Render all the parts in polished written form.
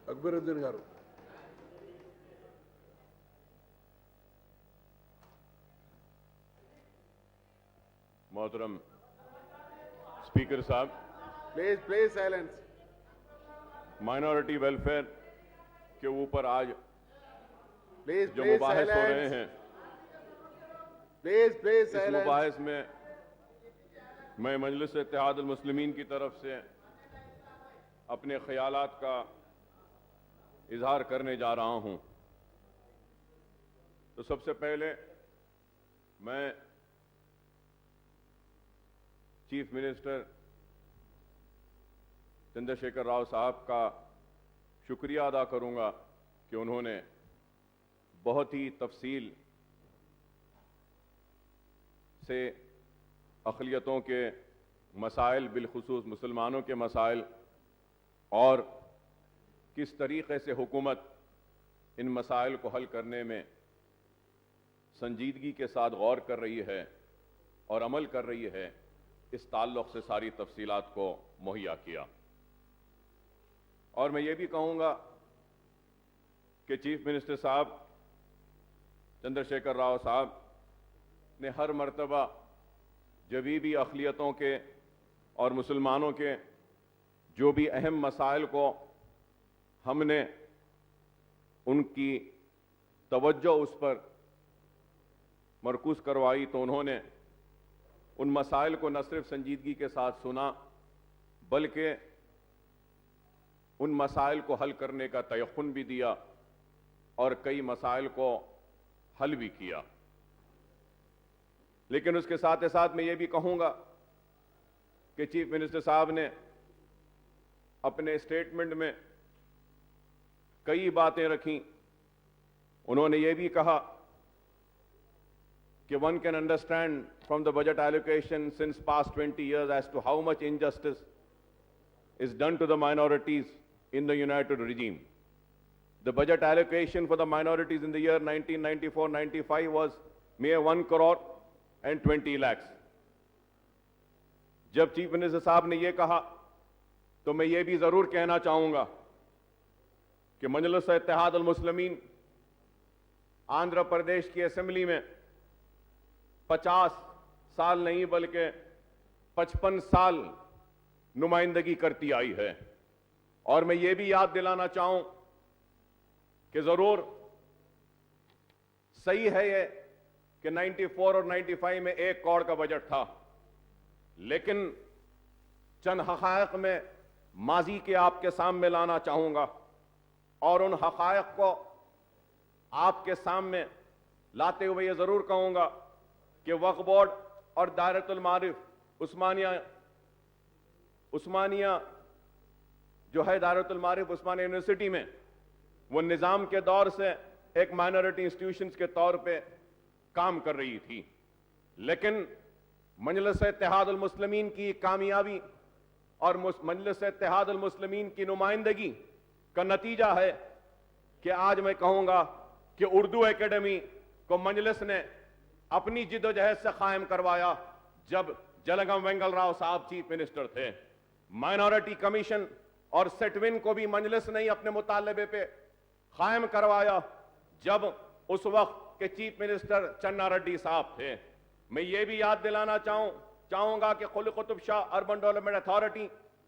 అక్బరుద్దీన్ గారు. मोहतरम स्पीकर साहब, प्लीज साइलेंस. माइनॉरिटी वेलफेयर के ऊपर आज प्लीज जो मुबाहिस हो रहे साइलेंस. हैं, प्लीज इस साइलेंस. मुबाहिस में मैं मजलिस इत्तेहाद अल मुस्लिमीन की तरफ से अपने ख्यालात का इजहार करने जा रहा हूं। तो सबसे पहले मैं चीफ मिनिस्टर चंद्रशेखर राव साहब का शुक्रिया अदा करूंगा कि उन्होंने बहुत ही तफसील से अक़लियतों के मसाइल, बिलखुसूस मुसलमानों के मसाइल और किस तरीक़े से हुकूमत इन मसाइल को हल करने में संजीदगी के साथ गौर कर रही है और अमल कर रही है, इस ताल्लुक़ से सारी तफसीलात को मुहैया किया। और मैं ये भी कहूँगा कि चीफ मिनिस्टर साहब चंद्रशेखर राव साहब ने हर मर्तबा जभी भी अक़लियतों के और मुसलमानों के जो भी अहम मसाइल को हमने उनकी तवज्जो उस पर मरकूज़ करवाई, तो उन्होंने उन मसाइल को न सिर्फ संजीदगी के साथ सुना बल्कि उन मसाइल को हल करने का तयक़ुन भी दिया और कई मसाइल को हल भी किया। लेकिन उसके साथ ही साथ मैं ये भी कहूँगा कि चीफ मिनिस्टर साहब ने अपने स्टेटमेंट में कई बातें रखीं। उन्होंने ये भी कहा कि one can understand from the budget allocation since past 20 years as to how much injustice is done to the minorities in the united regime. The budget allocation for the minorities in the year 1994-95 was mere 1 crore and 20 lakhs. जब chief minister साहब ने ये कहा तो मैं ये भी जरूर कहना चाहूंगा कि मजलिस इत्तेहाद अल मुस्लिमीन आंध्र प्रदेश की असेंबली में 50 साल नहीं बल्कि 55 साल नुमाइंदगी करती आई है। और मैं ये भी याद दिलाना चाहूं कि जरूर सही है ये कि 94 और 95 में 1 करोड़ का बजट था, लेकिन चंद हक़ाइक़ में माजी के आपके सामने लाना चाहूंगा और उन हक़ाइक़ को आपके सामने लाते हुए ये जरूर कहूंगा कि वक्फ बोर्ड और दायरतुल मारिफ उस्मानिया जो है दायरतुल मारिफ उस्मानिया यूनिवर्सिटी में, वो निज़ाम के दौर से एक माइनॉरिटी इंस्टीट्यूशंस के तौर पे काम कर रही थी। लेकिन मजलिस इत्तेहाद अल मुस्लिमीन की कामयाबी और मजलिस इत्तेहाद अल मुस्लिमीन की नुमाइंदगी का नतीजा है कि आज मैं कहूंगा कि उर्दू एकेडमी को मजलिस ने अपनी जिद्दोजहद से कायम करवाया जब जलगम वेंगल राव साहब चीफ मिनिस्टर थे। माइनॉरिटी कमीशन और सेटविन को भी मजलिस ने अपने मुतालबे पे कायम करवाया जब उस वक्त के चीफ मिनिस्टर चन्ना रेड्डी साहब थे। मैं ये भी याद दिलाना चाहूंगा कि Quli Qutub Shah urban development authority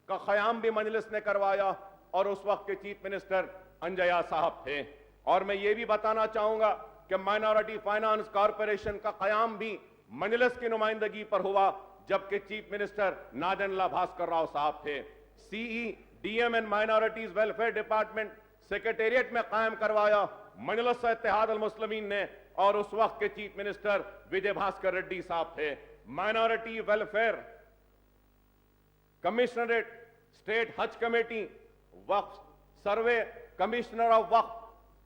का क़याम भी मजलिस ने करवाया और उस वक्त के चीफ मिनिस्टर अंजया साहब थे। और मैं ये भी बताना चाहूंगा कि माइनॉरिटी फाइनेंस कॉरपोरेशन का क़याम भी मजलिस की नुमाइंदगी पर हुआ जबकि चीफ मिनिस्टर नादनला भास्कर राव साहब थे। CEDM and minorities welfare department secretariat में कायम करवाया मजलिस इत्तेहाद अल मुस्लिमीन ने और उस वक्त के चीफ मिनिस्टर विजय भास्कर रेड्डी साहब थे। Minority welfare commissionerate, state Haj committee, Waqf survey commissioner of Waqf,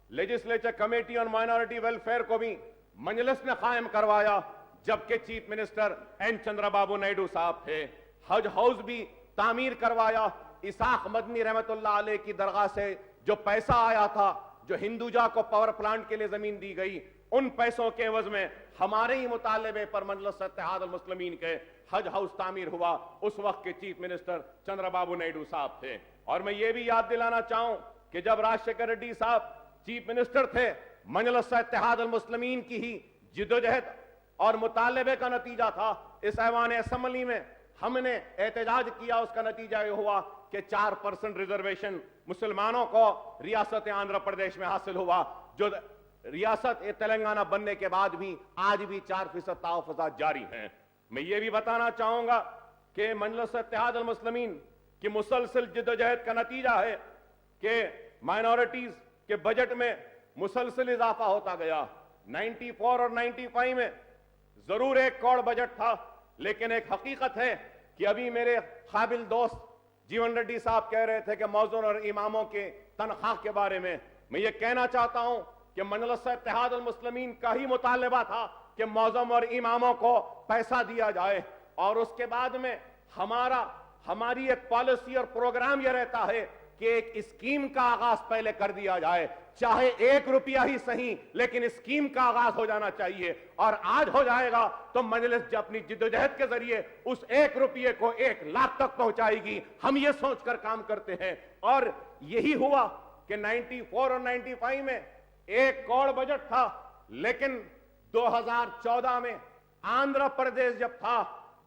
legislature committee on minority welfare को भी मजलिस ने कायम करवाया जबकि chief minister N Chandrababu Naidu साहब थे। हज हाउस भी तामीर करवाया। इसाक मदनी रहमतुल्लाह अलैह की दरगाह से जो पैसा आया था, जो हिंदुजा को पावर प्लांट के लिए जमीन दी गई, उन पैसों के एवज में हमारे ही मुतालबे पर मजलिस इत्तेहाद अल मुस्लिमीन के हज हाउस तामीर हुआ। उस वक्त के चीफ मिनिस्टर चंद्रबाबू नायडू साहब थे। और मैं ये भी याद दिलाना चाहूं کہ جب راجشیکھر ریڈی صاحب چیف منسٹر تھے مجلس اتحاد المسلمین کی ہی جدوجہد اور مطالبے کا نتیجہ تھا اس ایوان اسمبلی میں ہم نے احتجاج کیا. اس کا نتیجہ یہ ہوا کہ 4% ریزرویشن مسلمانوں کو ریاست آندھرا پردیش میں حاصل ہوا, جو ریاست تلنگانہ بننے کے بعد بھی آج بھی 4% تحفظات جاری ہیں. میں یہ بھی بتانا چاہوں گا کہ مجلس اتحاد المسلمین کی مسلسل جدوجہد کا نتیجہ ہے کہ مائنورٹیز کے بجٹ میں مسلسل اضافہ ہوتا گیا. 94 اور 95 میں ضرور 1 کروڑ بجٹ تھا, لیکن ایک حقیقت ہے کہ ابھی میرے قابل دوست جیون ریڈی صاحب کہہ رہے تھے کہ موذن اور اماموں کے تنخواہ کے بارے میں یہ کہنا چاہتا ہوں کہ مجلس اتحاد المسلمین کا ہی مطالبہ تھا کہ موذن اور اماموں کو پیسہ دیا جائے, اور اس کے بعد میں ہماری ایک پالیسی اور پروگرام یہ رہتا ہے کہ ایک اسکیم کا آغاز پہلے کر دیا جائے, چاہے 1 روپیہ ہی صحیح, لیکن اسکیم کا آغاز ہو جانا چاہیے. اور آج ہو جائے گا تو مجلس اپنی جدوجہد کے ذریعے اس 1 روپیے کو 1 لاکھ تک پہنچائے گی. ہم یہ سوچ کر کام کرتے ہیں, اور یہی ہوا کہ 94 اور 95 میں 1 کروڑ بجٹ تھا, لیکن 2014 میں آندھرا پردیش جب تھا,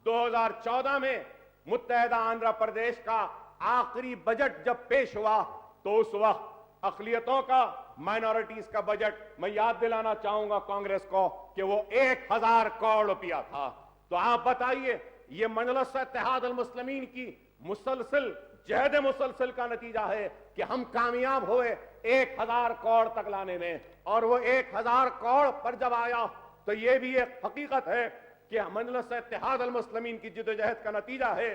2014 میں متحدہ آندھرا پردیش کا آخری بجٹ جب پیش ہوا تو اس وقت اقلیتوں کا, مائنورٹیز کا بجٹ میں یاد دلانا چاہوں گا کانگریس کو کہ وہ 1000 کروڑ روپیہ تھا. تو آپ بتائیے یہ مجلس اتحاد المسلمین کی مسلسل جہد مسلسل کا نتیجہ ہے کہ ہم کامیاب ہوئے 1000 کروڑ تک لانے میں. اور وہ 1000 کروڑ پر جب آیا تو یہ بھی ایک حقیقت ہے کہ مجلس اتحاد المسلمین کی جدوجہد کا نتیجہ ہے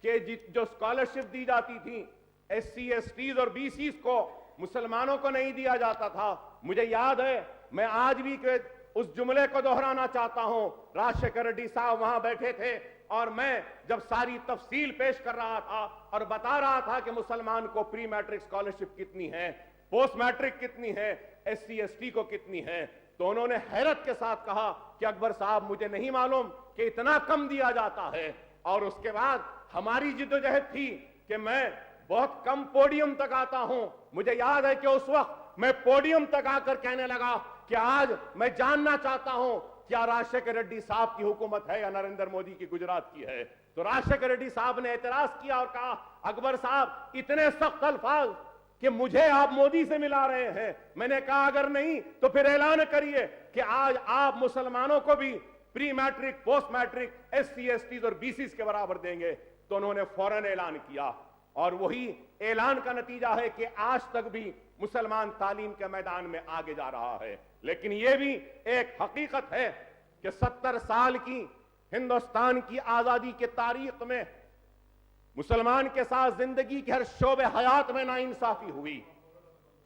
کہ جو اسکالرشپ دی جاتی تھی ایس سی ایس ٹیز اور بی سیز کو, مسلمانوں کو نہیں دیا جاتا تھا. مجھے یاد ہے, میں آج بھی اس جملے کو دہرانا چاہتا ہوں, راجشیکھر ریڈی صاحب وہاں بیٹھے تھے اور میں جب ساری تفصیل پیش کر رہا تھا اور بتا رہا تھا کہ مسلمان کو پری میٹرک اسکالرشپ کتنی ہے, پوسٹ میٹرک کتنی ہے, ایس سی ایس ٹی کو کتنی ہے, تو انہوں نے حیرت کے ساتھ کہا کہ اکبر صاحب مجھے نہیں معلوم کہ اتنا کم دیا جاتا ہے. اور اس کے بعد ہماری جدوجہد تھی کہ میں بہت کم پوڈیم تک آتا ہوں. مجھے یاد ہے کہ اس وقت میں پوڈیم تک آ کر کہنے لگا کہ آج میں جاننا چاہتا ہوں کیا راجشیکھر ریڈی صاحب کی حکومت ہے یا نریندر مودی کی گجرات کی ہے. تو راجشیکھر ریڈی صاحب نے اعتراض کیا اور کہا اکبر صاحب اتنے سخت الفاظ کہ مجھے آپ مودی سے ملا رہے ہیں. میں نے کہا اگر نہیں تو پھر اعلان کریے کہ آج آپ مسلمانوں کو بھی pre matric, post matric, S C S Ts اور بی سیز کے برابر دیں گے. تو انہوں نے فوراً اعلان کیا, اور وہی اعلان کا نتیجہ ہے کہ آج تک بھی مسلمان تعلیم کے میدان میں آگے جا رہا ہے. لیکن یہ بھی ایک حقیقت ہے کہ 70 سال کی ہندوستان کی آزادی کے تاریخ میں مسلمان کے ساتھ زندگی کے ہر شعبے حیات میں ناانصافی ہوئی,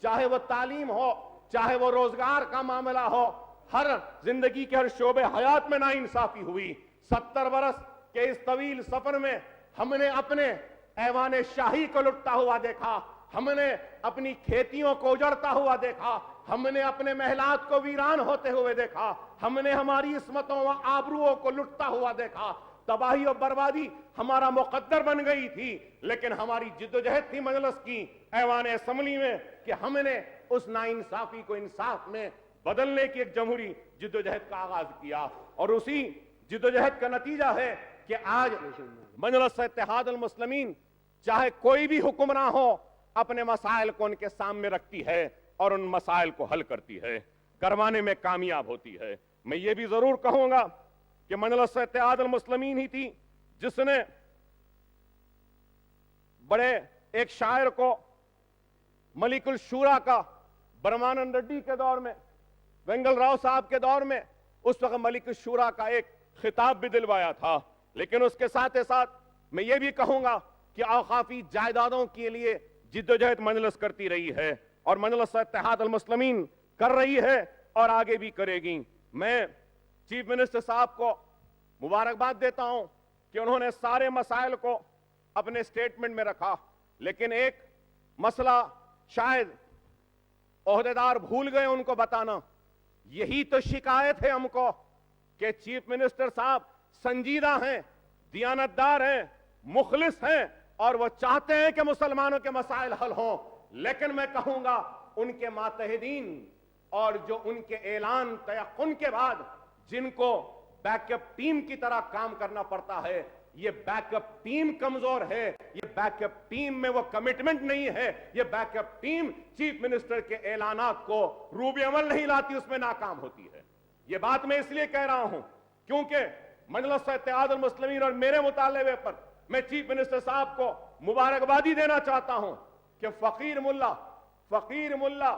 چاہے وہ تعلیم ہو, چاہے وہ روزگار کا معاملہ ہو, ہر زندگی کے ہر شعبے حیات میں ناانصافی ہوئی. 70 برس کے اس طویل سفر میں ہم نے اپنے ایوان شاہی کو لٹتا ہوا دیکھا, ہم نے اپنی کھیتیوں کو اجڑتا ہوا دیکھا, ہم نے اپنے محلات کو ویران ہوتے ہوئے دیکھا, ہم نے ہماری عصمتوں و آبروؤں کو لٹتا ہوا دیکھا. تباہی اور بربادی ہمارا مقدر بن گئی تھی, لیکن ہماری جدوجہد تھی مجلس کی ایوان اسمبلی میں کہ ہم نے اس ناانصافی کو انصاف میں بدلنے کی ایک جمہوری جدوجہد کا آغاز کیا. اور اسی جدوجہد کا نتیجہ ہے کہ آج مجلس اتحاد المسلمین چاہے کوئی بھی حکمراں ہو اپنے مسائل کو ان کے سامنے رکھتی ہے اور ان مسائل کو حل کرتی ہے, کروانے میں کامیاب ہوتی ہے. میں یہ بھی ضرور کہوں گا کہ مجلس اتحاد المسلمین ہی تھی جس نے بڑے ایک شاعر کو ملک الشورا کا برمانند ریڈی کے دور میں, وینگل راؤ صاحب کے دور میں, اس وقت ملک الشورا کا ایک خطاب بھی دلوایا تھا. لیکن اس کے ساتھ ساتھ میں یہ بھی کہوں گا کہ اوقافی جائیدادوں کے لیے جدوجہد مجلس کرتی رہی ہے اور مجلس اتحاد المسلمین کر رہی ہے اور آگے بھی کرے گی. میں چیف منسٹر صاحب کو مبارکباد دیتا ہوں کہ انہوں نے سارے مسائل کو اپنے سٹیٹمنٹ میں رکھا, لیکن ایک مسئلہ شاید عہدیدار بھول گئے ان کو بتانا. یہی تو شکایت ہے ہم کو کہ چیف منسٹر صاحب سنجیدہ ہیں, دیانتدار ہیں, مخلص ہیں, اور وہ چاہتے ہیں کہ مسلمانوں کے مسائل حل ہوں, لیکن میں کہوں گا ان کے ماتحدین اور جو ان کے اعلان تیقن کے بعد جن کو بیک اپ ٹیم کی طرح کام کرنا پڑتا ہے، یہ بیک اپ ٹیم کمزور ہے، یہ بیک اپ ٹیم میں وہ کمٹمنٹ نہیں ہے، یہ back up team chief minister کے اعلانات کو روب عمل نہیں لاتی، اس میں ناکام ہوتی ہے۔ یہ بات میں اس لیے کہہ رہا ہوں کیونکہ مجلس اتحاد المسلمین اور میرے مطالبے پر میں چیف منسٹر صاحب کو مبارکبادی دینا چاہتا ہوں کہ فقیر ملا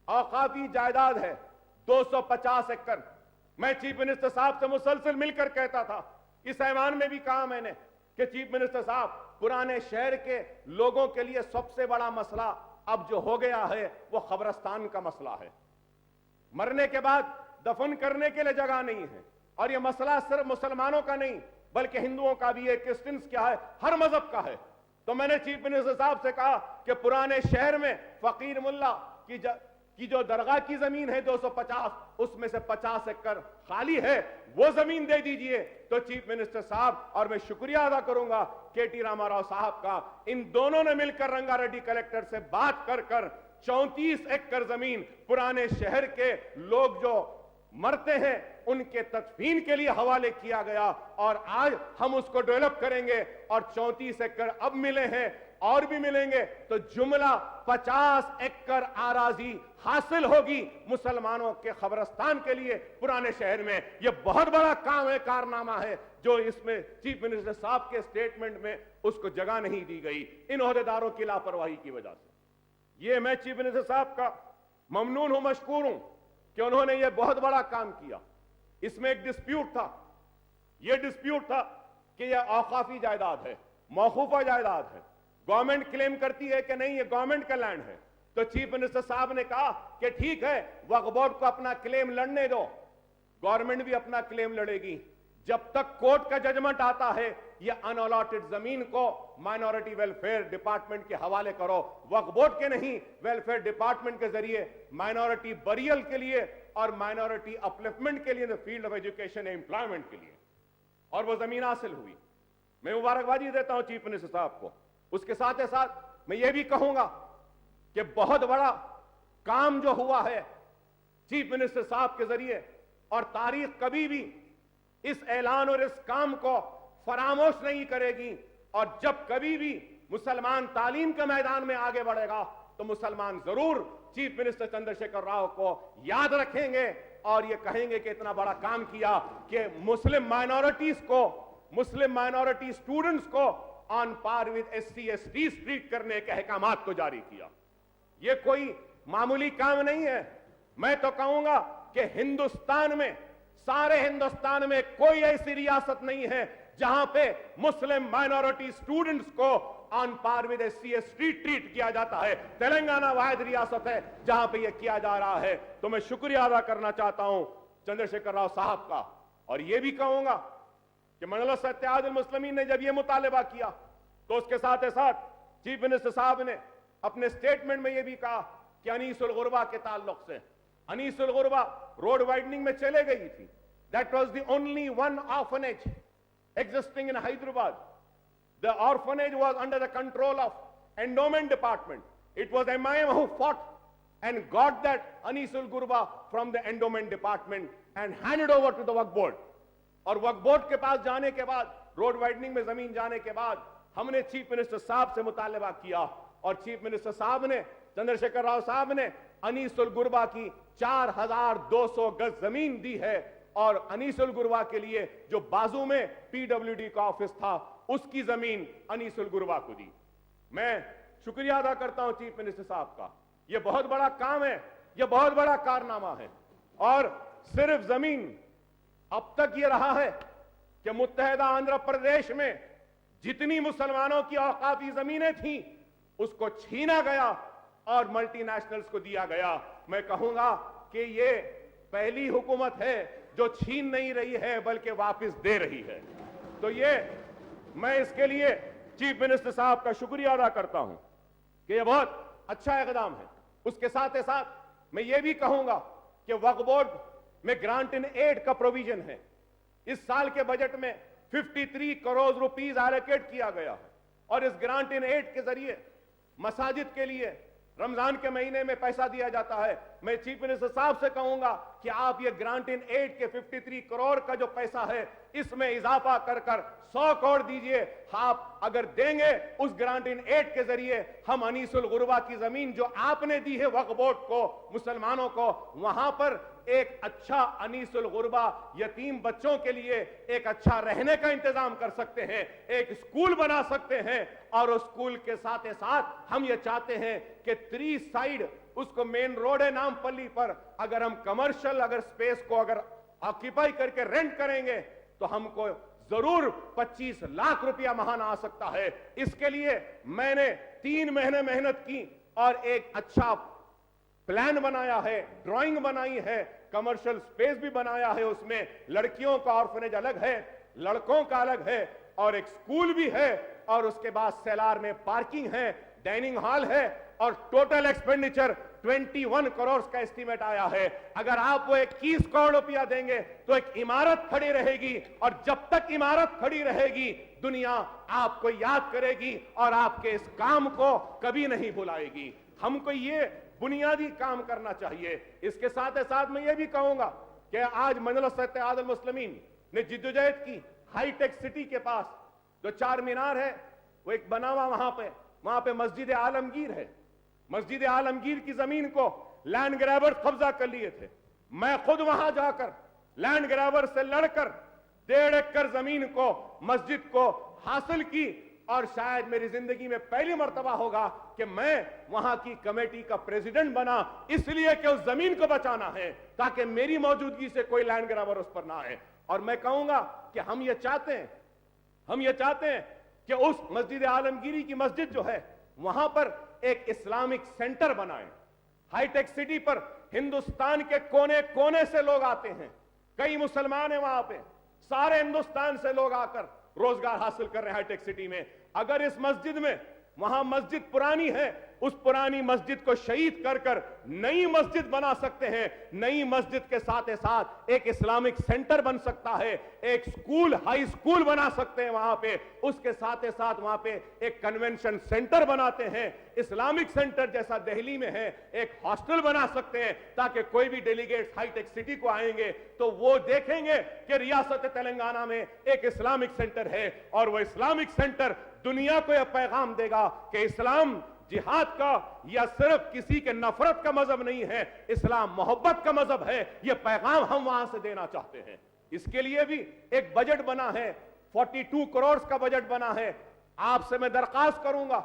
اوقافی جائیداد ہے 250 ایکڑ۔ میں چیف منسٹر صاحب سے مسلسل مل کر کہتا تھا، اس ایوان میں بھی کہا میں نے کہ چیف منسٹر صاحب پرانے شہر کے لوگوں کے لیے سب سے بڑا مسئلہ اب جو ہو گیا ہے وہ قبرستان کا مسئلہ ہے۔ مرنے کے بعد دفن کرنے کے لیے جگہ نہیں ہے، اور یہ مسئلہ صرف مسلمانوں کا نہیں بلکہ ہندوؤں کا بھی ہے، کرسچنز کیا ہے، ہر مذہب کا ہے۔ تو میں نے چیف منسٹر صاحب سے کہا کہ پرانے شہر میں فقیر ملا کی جو درگاہ کی زمین ہے 250، اس میں سے 50 ایکڑ خالی ہے، وہ زمین دے دیجئے۔ تو چیف منسٹر صاحب، اور میں شکریہ ادا کروں گا کے ٹی راما راؤ صاحب کا، ان دونوں نے مل کر رنگا ریڈی کلیکٹر سے بات کر 34 ایکڑ زمین پرانے شہر کے لوگ جو مرتے ہیں ان کے تدفین کے لیے حوالے کیا گیا، اور آج ہم اس کو ڈیولپ کریں گے، اور 34 ایکڑ اب ملے ہیں اور بھی ملیں گے، تو جملہ 50 ایکڑ آراضی حاصل ہوگی مسلمانوں کے قبرستان کے لیے پرانے شہر میں۔ یہ بہت بڑا کام ہے، کارنامہ ہے، جو اس میں چیف منسٹر صاحب کے سٹیٹمنٹ میں اس کو جگہ نہیں دی گئی ان عہدیداروں کی لاپرواہی کی وجہ سے۔ یہ میں چیف منسٹر صاحب کا ممنون ہوں، مشکور ہوں کہ انہوں نے یہ بہت بڑا کام کیا۔ اس میں ایک ڈسپیوٹ تھا، یہ ڈسپیوٹ تھا کہ یہ اوقافی جائیداد ہے، موقوفہ جائیداد ہے، گورنمنٹ کلیم کرتی ہے کہ نہیں یہ گورنمنٹ کا لینڈ ہے۔ تو چیف منسٹر صاحب نے کہا کہ ٹھیک ہے، وقف بورڈ کو اپنا کلیم لڑنے دو، گورنمنٹ بھی اپنا کلیم لڑے گی، جب تک کورٹ کا ججمنٹ آتا ہے یہ ان الاٹڈ زمین کو مائنورٹی ویلفیئر ڈپارٹمنٹ کے حوالے کرو، وقف بورڈ کے نہیں، ویلفیئر ڈپارٹمنٹ کے ذریعے مائنورٹی بریل کے لیے اور مائنورٹی اپلفمنٹ کے لیے فیلڈ آف ایجوکیشن امپلائمنٹ کے لیے، اور وہ زمین حاصل ہوئی۔ میں مبارکبادی دیتا ہوں چیف منسٹر صاحب کو۔ اس کے ساتھ ساتھ میں یہ بھی کہوں گا کہ بہت بڑا کام جو ہوا ہے چیف منسٹر صاحب کے ذریعے، اور تاریخ کبھی بھی اس اعلان اور اس کام کو فراموش نہیں کرے گی، اور جب کبھی بھی مسلمان تعلیم کے میدان میں آگے بڑھے گا تو مسلمان ضرور چیف منسٹر چندر شیکھر راؤ کو یاد رکھیں گے اور یہ کہیں گے کہ اتنا بڑا کام کیا کہ مسلم مائنورٹیز کو، مسلم مائنورٹی سٹوڈنٹس کو on par with S C S T treat کرنے کے احکامات کو جاری کیا۔ یہ کوئی معمولی کام نہیں ہے۔ میں تو کہوں گا کہ ہندوستان میں، سارے ہندوستان میں کوئی ایسی ریاست نہیں ہے جہاں پہ مسلم مائنورٹی سٹوڈنٹس کو on par with S C S T treat کیا جاتا ہے۔ تلنگانہ واحد ریاست ہے جہاں پہ یہ کیا جا رہا ہے۔ تو میں شکریہ ادا کرنا چاہتا ہوں چندر شیکھر راؤ صاحب کا، اور یہ بھی کہوں گا کہ مجلس اتحاد المسلمین نے جب یہ مطالبہ کیا تو اس کے ساتھ چیف منسٹر صاحب نے اپنے سٹیٹمنٹ میں یہ بھی کہا کہ انیس الغربا کے تعلق سے، انیس الغربا روڈ وائڈننگ میں چلے گئی تھی۔ That was the only one orphanage existing in Hyderabad. The orphanage was under the control of endowment department. It was MIM who fought and got that Anis ul-Ghurba from the endowment department and handed over to the Waqf board. اور وقف board کے پاس جانے کے بعد، road وائڈننگ میں زمین جانے کے بعد، ہم نے چیف منسٹر صاحب سے مطالبہ کیا، اور چیف منسٹر صاحب نے، چندر شیکھر راؤ صاحب نے انیس الغربا کی 4200 گز زمین دی ہے، اور انیس الغربا کے لیے جو بازو میں پی ڈبلیو ڈی کا آفس تھا اس کی زمین انیس الغربا کو دی۔ میں شکریہ ادا کرتا ہوں چیف منسٹر صاحب کا۔ یہ بہت بڑا کام ہے، یہ بہت بڑا کارنامہ ہے، اور صرف زمین، اب تک یہ رہا ہے کہ متحدہ آندھرا پردیش میں جتنی مسلمانوں کی اوقافی زمینیں تھیں اس کو چھینا گیا اور ملٹی نیشنلز کو دیا گیا۔ میں کہوں گا کہ یہ پہلی حکومت ہے جو چھین نہیں رہی ہے بلکہ واپس دے رہی ہے۔ تو یہ میں اس کے لیے چیف منسٹر صاحب کا شکریہ ادا کرتا ہوں کہ یہ بہت اچھا اقدام ہے۔ اس کے ساتھ میں یہ بھی کہوں گا کہ وقف بورڈ میں گرانٹ ان ایڈ کا پروویژن ہے۔ اس سال کے بجٹ میں 53 کروڑ روپیز ایلوکیٹ کیا گیا ہے، اور اس گرانٹ ان ایڈ کے ذریعے मसाजिद के लिए रमजान के महीने में पैसा दिया जाता है। मैं चीफ मिनिस्टर साहब से कहूंगा कि आप ये ग्रांट इन एड के 53 करोड़ का जो पैसा है इसमें इजाफा कर 100 करोड़ दीजिए। आप अगर देंगे उस ग्रांट इन एड के जरिए हम अनीसुल गुरबा की जमीन जो आपने दी है वक्फ बोर्ड को, मुसलमानों को, वहां पर एक अच्छा अनीसुल गुरबा यतीम बच्चों के लिए एक अच्छा रहने का इंतजाम कर सकते हैं, एक स्कूल बना सकते हैं। और उस स्कूल के साथ साथ हम ये चाहते हैं कि 3 साइड उसको मेन रोड है नामपल्ली पर, अगर हम कमर्शियल अगर स्पेस को अगर ऑक्यूपाई करके रेंट करेंगे तो हमको जरूर 25 लाख रुपया महाना आ सकता है। इसके लिए मैंने 3 महीने मेहनत की और एक अच्छा प्लान बनाया है, ड्राइंग बनाई है, कमर्शियल स्पेस भी बनाया है। उसमें लड़कियों का ऑर्फनेज अलग है, लड़कों का अलग है, और एक स्कूल भी है, और उसके बाद सेलार में पार्किंग है, डाइनिंग हॉल है, और टोटल एक्सपेंडिचर 21 करोड़ का एस्टीमेट आया है। अगर आप वो 21 करोड़ रुपया देंगे तो एक इमारत खड़ी रहेगी, और जब तक इमारत खड़ी रहेगी दुनिया आपको याद करेगी और आपके इस काम को कभी नहीं भुलाएगी। हमको ये बुनियादी काम करना चाहिए। इसके साथ साथ मैं ये भी कहूंगा कि आज मजलिस इत्तेहादुल मुस्लिमीन ने जिद्दोजहद की हाईटेक सिटी के पास जो 4 मीनार है वो एक बना हुआ, वहां पे मस्जिद आलमगीर है। मस्जिद आलमगीर की जमीन को लैंड ग्रैबर कब्जा कर लिए थे। मैं खुद वहां जाकर लैंड ग्रैबर से लड़कर 1.5 एकड़ जमीन को, मस्जिद को हासिल की, और शायद मेरी जिंदगी में पहली मर्तबा होगा कि मैं वहां की कमेटी का प्रेसिडेंट बना, इसलिए कि उस जमीन को बचाना है ताकि मेरी मौजूदगी से कोई लैंड ग्रैबर उस पर ना आए। और मैं कहूंगा कि हम ये चाहते हैं कि उस मस्जिद आलमगीरी की मस्जिद जो है वहां पर एक इस्लामिक सेंटर बनाएं। हाईटेक सिटी पर हिंदुस्तान के कोने कोने से लोग आते हैं, कई मुसलमान हैं वहां पे, सारे हिंदुस्तान से लोग आकर रोजगार हासिल कर रहे हैं हाईटेक सिटी में। अगर इस मस्जिद में, वहां मस्जिद पुरानी है, उस पुरानी मस्जिद को शहीद कर कर नई मस्जिद बना सकते हैं। नई मस्जिद के साथ साथ एक इस्लामिक सेंटर बन सकता है, एक स्कूल, हाई स्कूल बना सकते हैं वहां पे। उसके साथ साथ वहां पे एक कन्वेंशन सेंटर बनाते हैं, इस्लामिक सेंटर जैसा दिल्ली में है, एक हॉस्टल बना सकते हैं ताकि कोई भी डेलीगेट हाईटेक सिटी को आएंगे तो वो देखेंगे कि रियासत तेलंगाना में एक इस्लामिक सेंटर है, और वो इस्लामिक सेंटर दुनिया को यह पैगाम देगा कि इस्लाम जिहाद का या सिर्फ किसी के नफरत का मजहब नहीं है, इस्लाम मोहब्बत का मजहब है। यह पैगाम हम वहां से देना चाहते हैं। इसके लिए भी एक बजट बना है, 42 करोड़ का बजट बना है। आपसे मैं दरखास्त करूंगा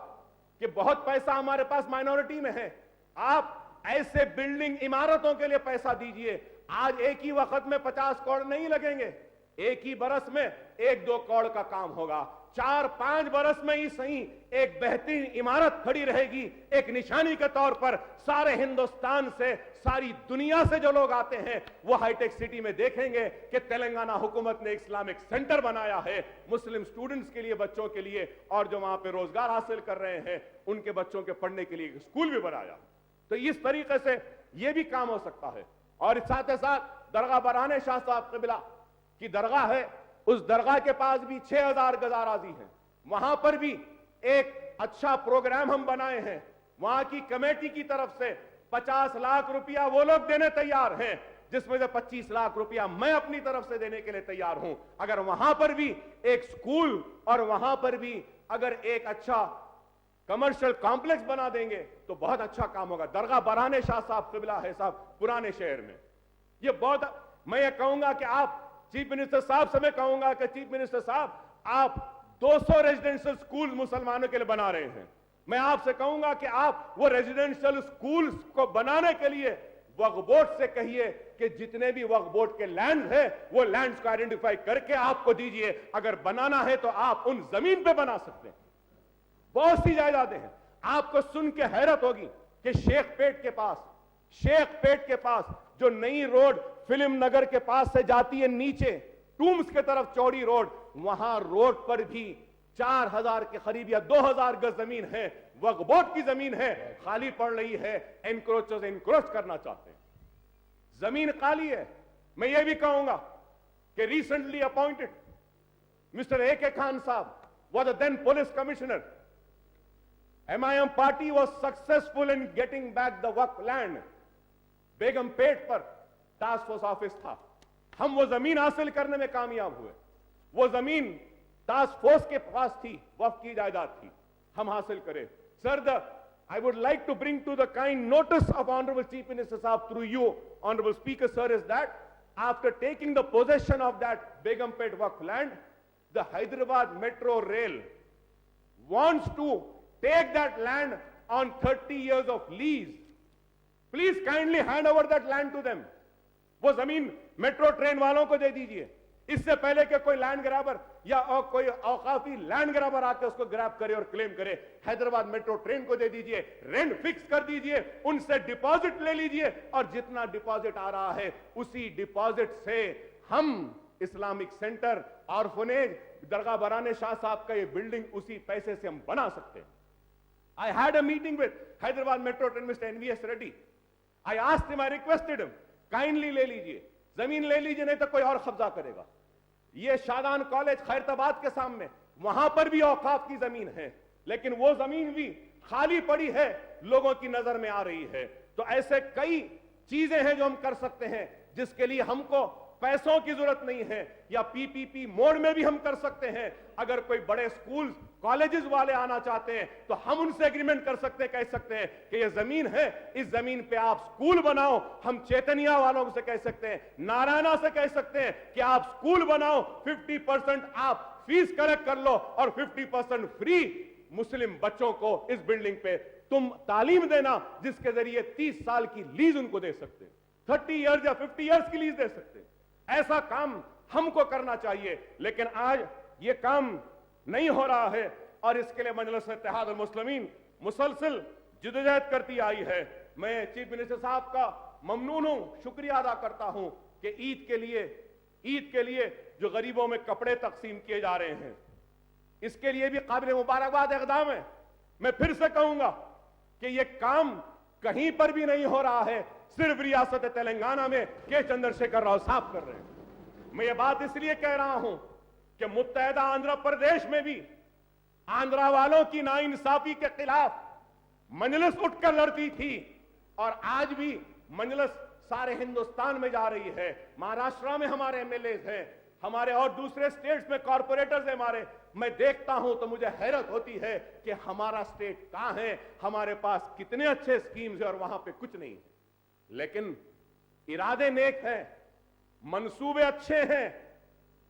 कि बहुत पैसा हमारे पास माइनॉरिटी में है, आप ऐसे बिल्डिंग इमारतों के लिए पैसा दीजिए। आज एक ही वक्त में 50 करोड़ नहीं लगेंगे, एक ही बरस में 1-2 करोड़ का काम होगा। 4-5 बरस में ही सही एक बेहतरीन इमारत खड़ी रहेगी, एक निशानी के तौर पर सारे हिंदुस्तान से, सारी दुनिया से जो लोग आते हैं वो हाईटेक सिटी में देखेंगे कि तेलंगाना हुकूमत ने इस्लामिक सेंटर बनाया है मुस्लिम स्टूडेंट्स के लिए, बच्चों के लिए, और जो वहां पे रोजगार हासिल कर रहे हैं उनके बच्चों के पढ़ने के लिए एक स्कूल भी बनाया। तो इस तरीके से यह भी काम हो सकता है। और साथ ही साथ दरगाह बरहाने शाह साहब क़िबला की दरगाह है, उस दरगाह के पास भी 6000 गज आराजी है, वहां पर भी एक अच्छा प्रोग्राम हम बनाए हैं। वहां की कमेटी की तरफ से 50 लाख रुपया वो लोग देने तैयार हैं, जिसमें से 25 लाख रुपया मैं अपनी तरफ से देने के लिए तैयार हूं। अगर वहां पर भी एक स्कूल और वहां पर भी अगर एक अच्छा कमर्शियल कॉम्प्लेक्स बना देंगे तो बहुत अच्छा काम होगा। दरगाह बरहाने शाह साहब क़िबला है साहब पुराने शहर में, ये बहुत, मैं ये कहूंगा कि आप चीफ मिनिस्टर साहब से मैं कहूंगा कि चीफ मिनिस्टर साहब आप 200 रेजिडेंशियल स्कूल मुसलमानों के लिए बना रहे हैं। मैं आपसे कहूंगा कि आप वो रेजिडेंशियल स्कूल को बनाने के लिए वक्फ बोर्ड से कहिए कि जितने भी वक्फ बोर्ड के लैंड है वो लैंड्स को आइडेंटिफाई करके आपको दीजिए। अगर बनाना है तो आप उन जमीन पे बना सकते हैं। बहुत सी जायदादें हैं, आपको सुन के हैरत होगी कि शेख पेट के पास जो नई रोड फिल्म नगर के पास से जाती है नीचे टूम्स के तरफ चौड़ी रोड, वहां रोड पर भी 4000 के करीब या 2000 गज जमीन है, वक्फ बोर्ड की जमीन है, खाली पड़ रही है। एनक्रोचर्स एनक्रोच करना चाहते हैं, जमीन खाली है। मैं ये भी कहूंगा कि recently appointed mister A.K. Khan साहब was the then police commissioner, MIM party was successful in getting back the Waqf land. बेगम पेट पर टास्क फोर्स ऑफिस था, हम वो जमीन हासिल करने में कामयाब हुए। वो जमीन टास्क फोर्स के पास थी, वक्फ की जायदाद थी, हम हासिल करें। Sir, I would like to bring to the kind notice of Honorable Chief Minister Sahab through you, Honorable Speaker Sir, is that after taking the possession of that Begumpet Waqf land, the Hyderabad Metro Rail wants to take that land on 30 years of lease. Please kindly hand over that land to them. वो जमीन metro train वालों को दे दीजिए, इससे पहले कि कोई land grabber या कोई औकाफी लैंड ग्रैबर आके उसको ग्रैब करे और क्लेम करे। हैदराबाद मेट्रो ट्रेन को दे दीजिए, रेंट फिक्स कर दीजिए, उनसे डिपॉजिट ले लीजिए और जितना डिपॉजिट आ रहा है उसी डिपॉजिट से हम इस्लामिक सेंटर, ऑर्फनेज, दरगाह बराने शाह साहब का ये बिल्डिंग उसी पैसे से हम बना सकते हैं। I had a meeting with Hyderabad Metro Train Mr. NVS Reddy. I asked him, I requested him, kindly ले लीजिए, जमीन ले लीजिए, नहीं तो कोई और कब्जा करेगा। ये शादान कॉलेज खैरताबाद के सामने, वहां पर भी औकाफ की जमीन है, लेकिन वो जमीन भी खाली पड़ी है, लोगों की नजर में आ रही है। तो ऐसे कई चीजें हैं जो हम कर सकते हैं, जिसके लिए हमको पैसों की जरूरत नहीं है, या पीपीपी मोड में भी हम कर सकते हैं। अगर कोई बड़े स्कूल कॉलेजेस वाले आना चाहते हैं तो हम उनसे एग्रीमेंट कर सकते हैं, कह सकते हैं कि ये जमीन है, इस जमीन पे आप स्कूल बनाओ। हम चैतन्या वालों से कह सकते हैं, नारायणा से कह सकते हैं कि आप स्कूल बनाओ, 50% आप फीस कलेक्ट कर लो और 50% फ्री मुस्लिम बच्चों को इस बिल्डिंग पे तुम तालीम देना, जिसके जरिए 30 साल की लीज उनको दे सकते हैं, 30 इयर्स या 50 इयर्स की लीज दे सकते हैं। ऐसा काम हमको करना चाहिए, लेकिन आज ये काम नहीं हो रहा है और इसके लिए मजलिस इत्तेहाद अल मुस्लिमीन मुसलसल जिद्दोजहद करती आई है। मैं चीफ मिनिस्टर साहब का ममनून हूं, शुक्रिया अदा करता हूं कि ईद के लिए जो गरीबों में कपड़े तकसीम किए जा रहे हैं, इसके लिए भी काबिल मुबारकबाद इक़दाम है। मैं फिर से कहूंगा कि ये काम कहीं पर भी नहीं हो रहा है, सिर्फ रियासत तेलंगाना में के चंद्रशेखर राव साहब कर रहे हैं। मैं ये बात इसलिए कह रहा हूं कि मुत्तहदा आंध्र प्रदेश में भी आंध्रा वालों की नाइंसाफी के खिलाफ मजलिस उठकर लड़ती थी और आज भी मजलिस सारे हिंदुस्तान में जा रही है। महाराष्ट्र में हमारे एमएलए हैं, हमारे और दूसरे स्टेट्स में कॉर्पोरेटर्स हैं हमारे। मैं देखता हूं तो मुझे हैरत होती है कि हमारा स्टेट कहां है, हमारे पास कितने अच्छे स्कीम्स हैं और वहां पे कुछ नहीं है। लेकिन इरादे नेक हैं, मंसूबे अच्छे हैं,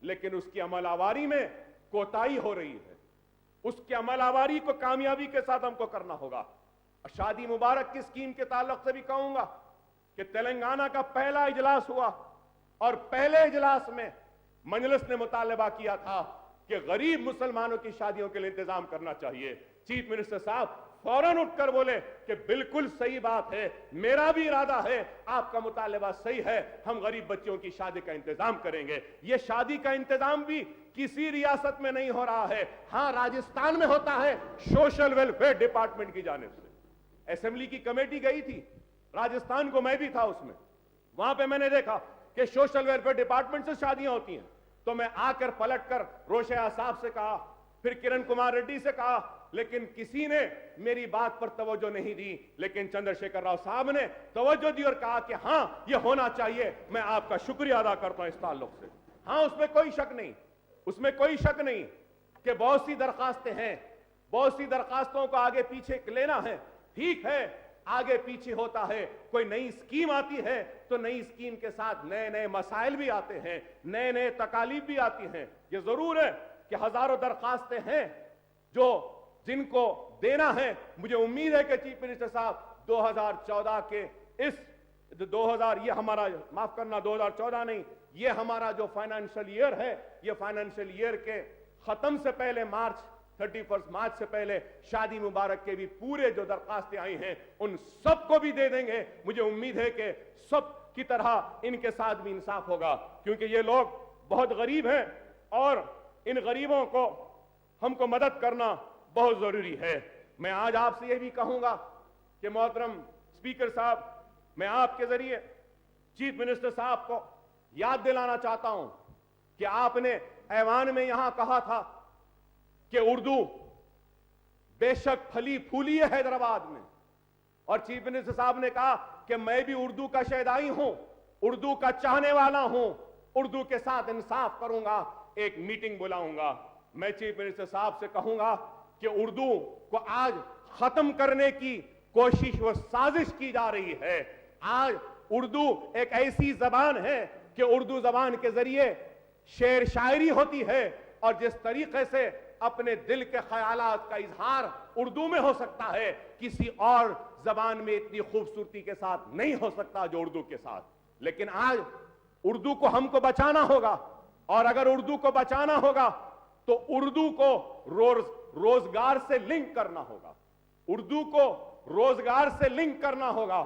लेकिन उसकी अमलावारी में कोताही हो रही है। उसकी अमलावारी को कामयाबी के साथ हमको करना होगा। शादी मुबारक की स्कीम के ताल्लुक से भी कहूंगा कि तेलंगाना का पहला इजलास हुआ और पहले इजलास में मजलिस ने मुतालबा किया था कि गरीब मुसलमानों की शादियों के लिए इंतजाम करना चाहिए। चीफ मिनिस्टर साहब फौरन उठकर बोले कि बिल्कुल सही बात है, मेरा भी इरादा है, आपका मुतालबा सही है, हम गरीब बच्चों की शादी का इंतजाम करेंगे। ये शादी का इंतजाम भी किसी रियासत में नहीं हो रहा है, हां राजस्थान में होता है, सोशल वेलफेयर डिपार्टमेंट की जानिब से। असेंबली की कमेटी गई थी राजस्थान को, मैं भी था उसमें। वहां पे मैंने देखा कि सोशल वेलफेयर डिपार्टमेंट से शादियां होती हैं। तो मैं आकर पलटकर रोशया साहब से कहा, फिर किरण कुमार रेड्डी से कहा, लेकिन किसी ने मेरी बात पर तवज्जो नहीं दी। लेकिन चंद्रशेखर राव साहब ने तवज्जो दी और कहा कि हां यह होना चाहिए। मैं आपका शुक्रिया अदा करता हूं इस ताल्लुक से। हां, उसमें कोई शक नहीं, उसमें कोई शक नहीं कि बहुत सी दरखास्तें हैं, बहुत सी दरखास्तों को आगे पीछे लेना है, ठीक है, आगे पीछे होता है। कोई नई स्कीम आती है तो नई स्कीम के साथ नए नए मसाइल भी आते हैं, नए नए तकालीफ भी आती हैं। ये जरूर है कि हजारों दरखास्तें हैं जो जिनको देना है। मुझे उम्मीद है कि चीफ मिनिस्टर साहब 2014 के इस 2000 ये हमारा, माफ करना 2014 नहीं, ये हमारा जो फाइनेंशियल ईयर है, ये फाइनेंशियल ईयर के खत्म से पहले 31 मार्च से पहले शादी मुबारक के भी पूरे जो दरखास्तें आई हैं उन सबको भी दे देंगे। मुझे उम्मीद है कि सब की तरह इनके साथ भी इंसाफ होगा, क्योंकि ये लोग बहुत गरीब हैं और इन गरीबों को हमको मदद करना बहुत जरूरी है। मैं आज आपसे यह भी कहूंगा कि मोहतरम स्पीकर साहब, मैं आपके जरिए चीफ मिनिस्टर साहब को याद दिलाना चाहता हूं कि आपने ऐवान में यहां कहा था कि उर्दू बेशक फली फूली है हैदराबाद में, और चीफ मिनिस्टर साहब ने कहा कि मैं भी उर्दू का शहदाई हूं, उर्दू का चाहने वाला हूं, उर्दू के साथ इंसाफ करूंगा, एक मीटिंग बुलाऊंगा। मैं चीफ मिनिस्टर साहब से कहूंगा कि उर्दू को आज खत्म करने की कोशिश व साजिश की जा रही है। आज उर्दू एक ऐसी जबान है कि उर्दू जबान के जरिए शेर शायरी होती है, और जिस तरीके से अपने दिल के ख्यालात का इजहार उर्दू में हो सकता है, किसी और जबान में इतनी खूबसूरती के साथ नहीं हो सकता जो उर्दू के साथ। लेकिन आज उर्दू को हमको बचाना होगा, और अगर उर्दू को बचाना होगा तो उर्दू को रोजगार से लिंक करना होगा, उर्दू को रोजगार से लिंक करना होगा।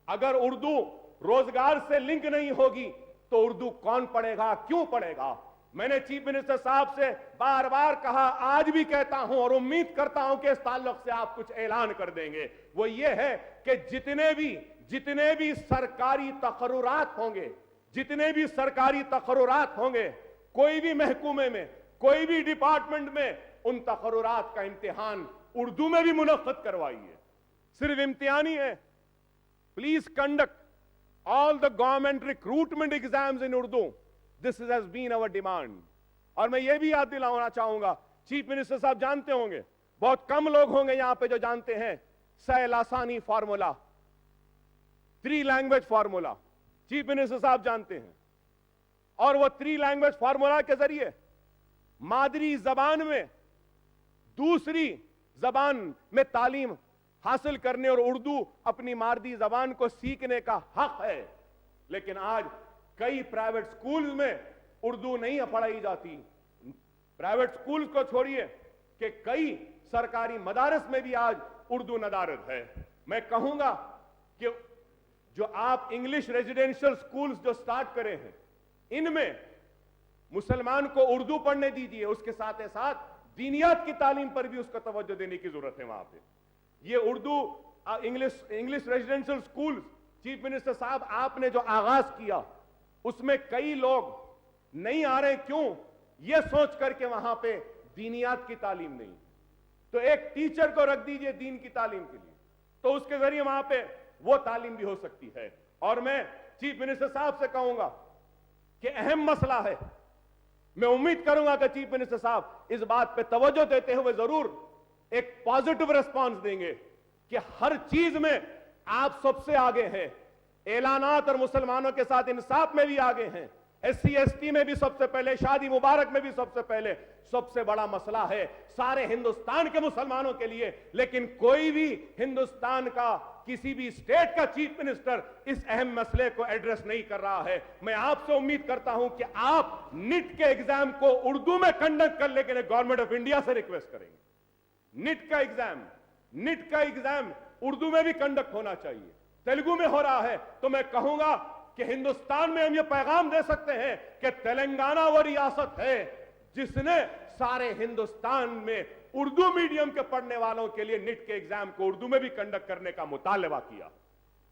अगर उर्दू रोजगार से लिंक नहीं होगी तो उर्दू कौन पढ़ेगा, क्यों पढ़ेगा? मैंने चीफ मिनिस्टर साहब से बार बार कहा, आज भी कहता हूं और उम्मीद करता हूं कि इस ताल्लुक से आप कुछ ऐलान कर देंगे। वो ये है कि जितने भी सरकारी तकर्रुरात होंगे, जितने भी सरकारी तकर्रुरात होंगे, कोई भी महकूमे में, कोई भी डिपार्टमेंट में, उन तकर्रुरात का इम्तिहान उर्दू में भी मुनक्किद करवाइए। सिर्फ इम्तिहानी है, please conduct all the government recruitment exams in Urdu. This has been our demand. और मैं ये भी याद दिलाना चाहूंगा, चीफ मिनिस्टर साहब जानते होंगे, बहुत कम लोग होंगे यहां पे जो जानते हैं सैलासानी formula, 3 language formula chief minister साहब जानते हैं। और वो 3 लैंग्वेज फार्मूला के जरिए मादरी जबान में दूसरी जबान में तालीम हासिल करने और उर्दू अपनी मादरी जबान को सीखने का हक है। लेकिन आज कई प्राइवेट स्कूल में उर्दू नहीं पढ़ाई जाती। प्राइवेट स्कूल को छोड़िए कि कई सरकारी मदारस में भी आज उर्दू नदारद है। मैं कहूंगा कि जो आप इंग्लिश रेजिडेंशियल स्कूल्स जो स्टार्ट करे हैं, इनमें मुसलमान को उर्दू पढ़ने दीजिए, उसके साथ ही साथ दीनियात की तालीम पर भी उसको तवज्जो देने की जरूरत है। वहां पे ये Urdu English residential school, chief minister साहब आपने जो आगाज किया, उसमें कई लोग नहीं आ रहे, क्यों? ये सोच करके वहां पे दीनियात की तालीम नहीं। तो एक टीचर को रख दीजिए दीन की तालीम के लिए, तो उसके जरिए वहां पे वो तालीम भी हो सकती है। और मैं चीफ मिनिस्टर साहब से कहूंगा कि अहम मसला है, मैं उम्मीद करूंगा कि चीफ मिनिस्टर साहब इस बात पे तवज्जो देते हुए जरूर एक पॉजिटिव रिस्पांस देंगे कि हर चीज में आप सबसे आगे हैं, ऐलानात और मुसलमानों के साथ इंसाफ में भी आगे हैं, SC ST में भी सबसे पहले, शादी मुबारक में भी सबसे पहले। सबसे बड़ा मसला है सारे हिंदुस्तान के मुसलमानों के लिए, लेकिन कोई भी हिंदुस्तान का किसी भी स्टेट का चीफ मिनिस्टर इस अहम मसले को एड्रेस नहीं कर रहा है। मैं आपसे उम्मीद करता हूं कि आप नीट के एग्जाम को उर्दू में कंडक्ट कर लेकिन गवर्नमेंट ऑफ इंडिया से रिक्वेस्ट करेंगे, नीट का एग्जाम उर्दू में भी कंडक्ट होना चाहिए। तेलुगु में हो रहा है तो मैं कहूंगा कि हिंदुस्तान में हम ये पैगाम दे सकते हैं कि तेलंगाना वो रियासत है जिसने सारे हिंदुस्तान में उर्दू मीडियम के पढ़ने वालों के लिए नीट के एग्जाम को उर्दू में भी कंडक्ट करने का मुतालबा किया।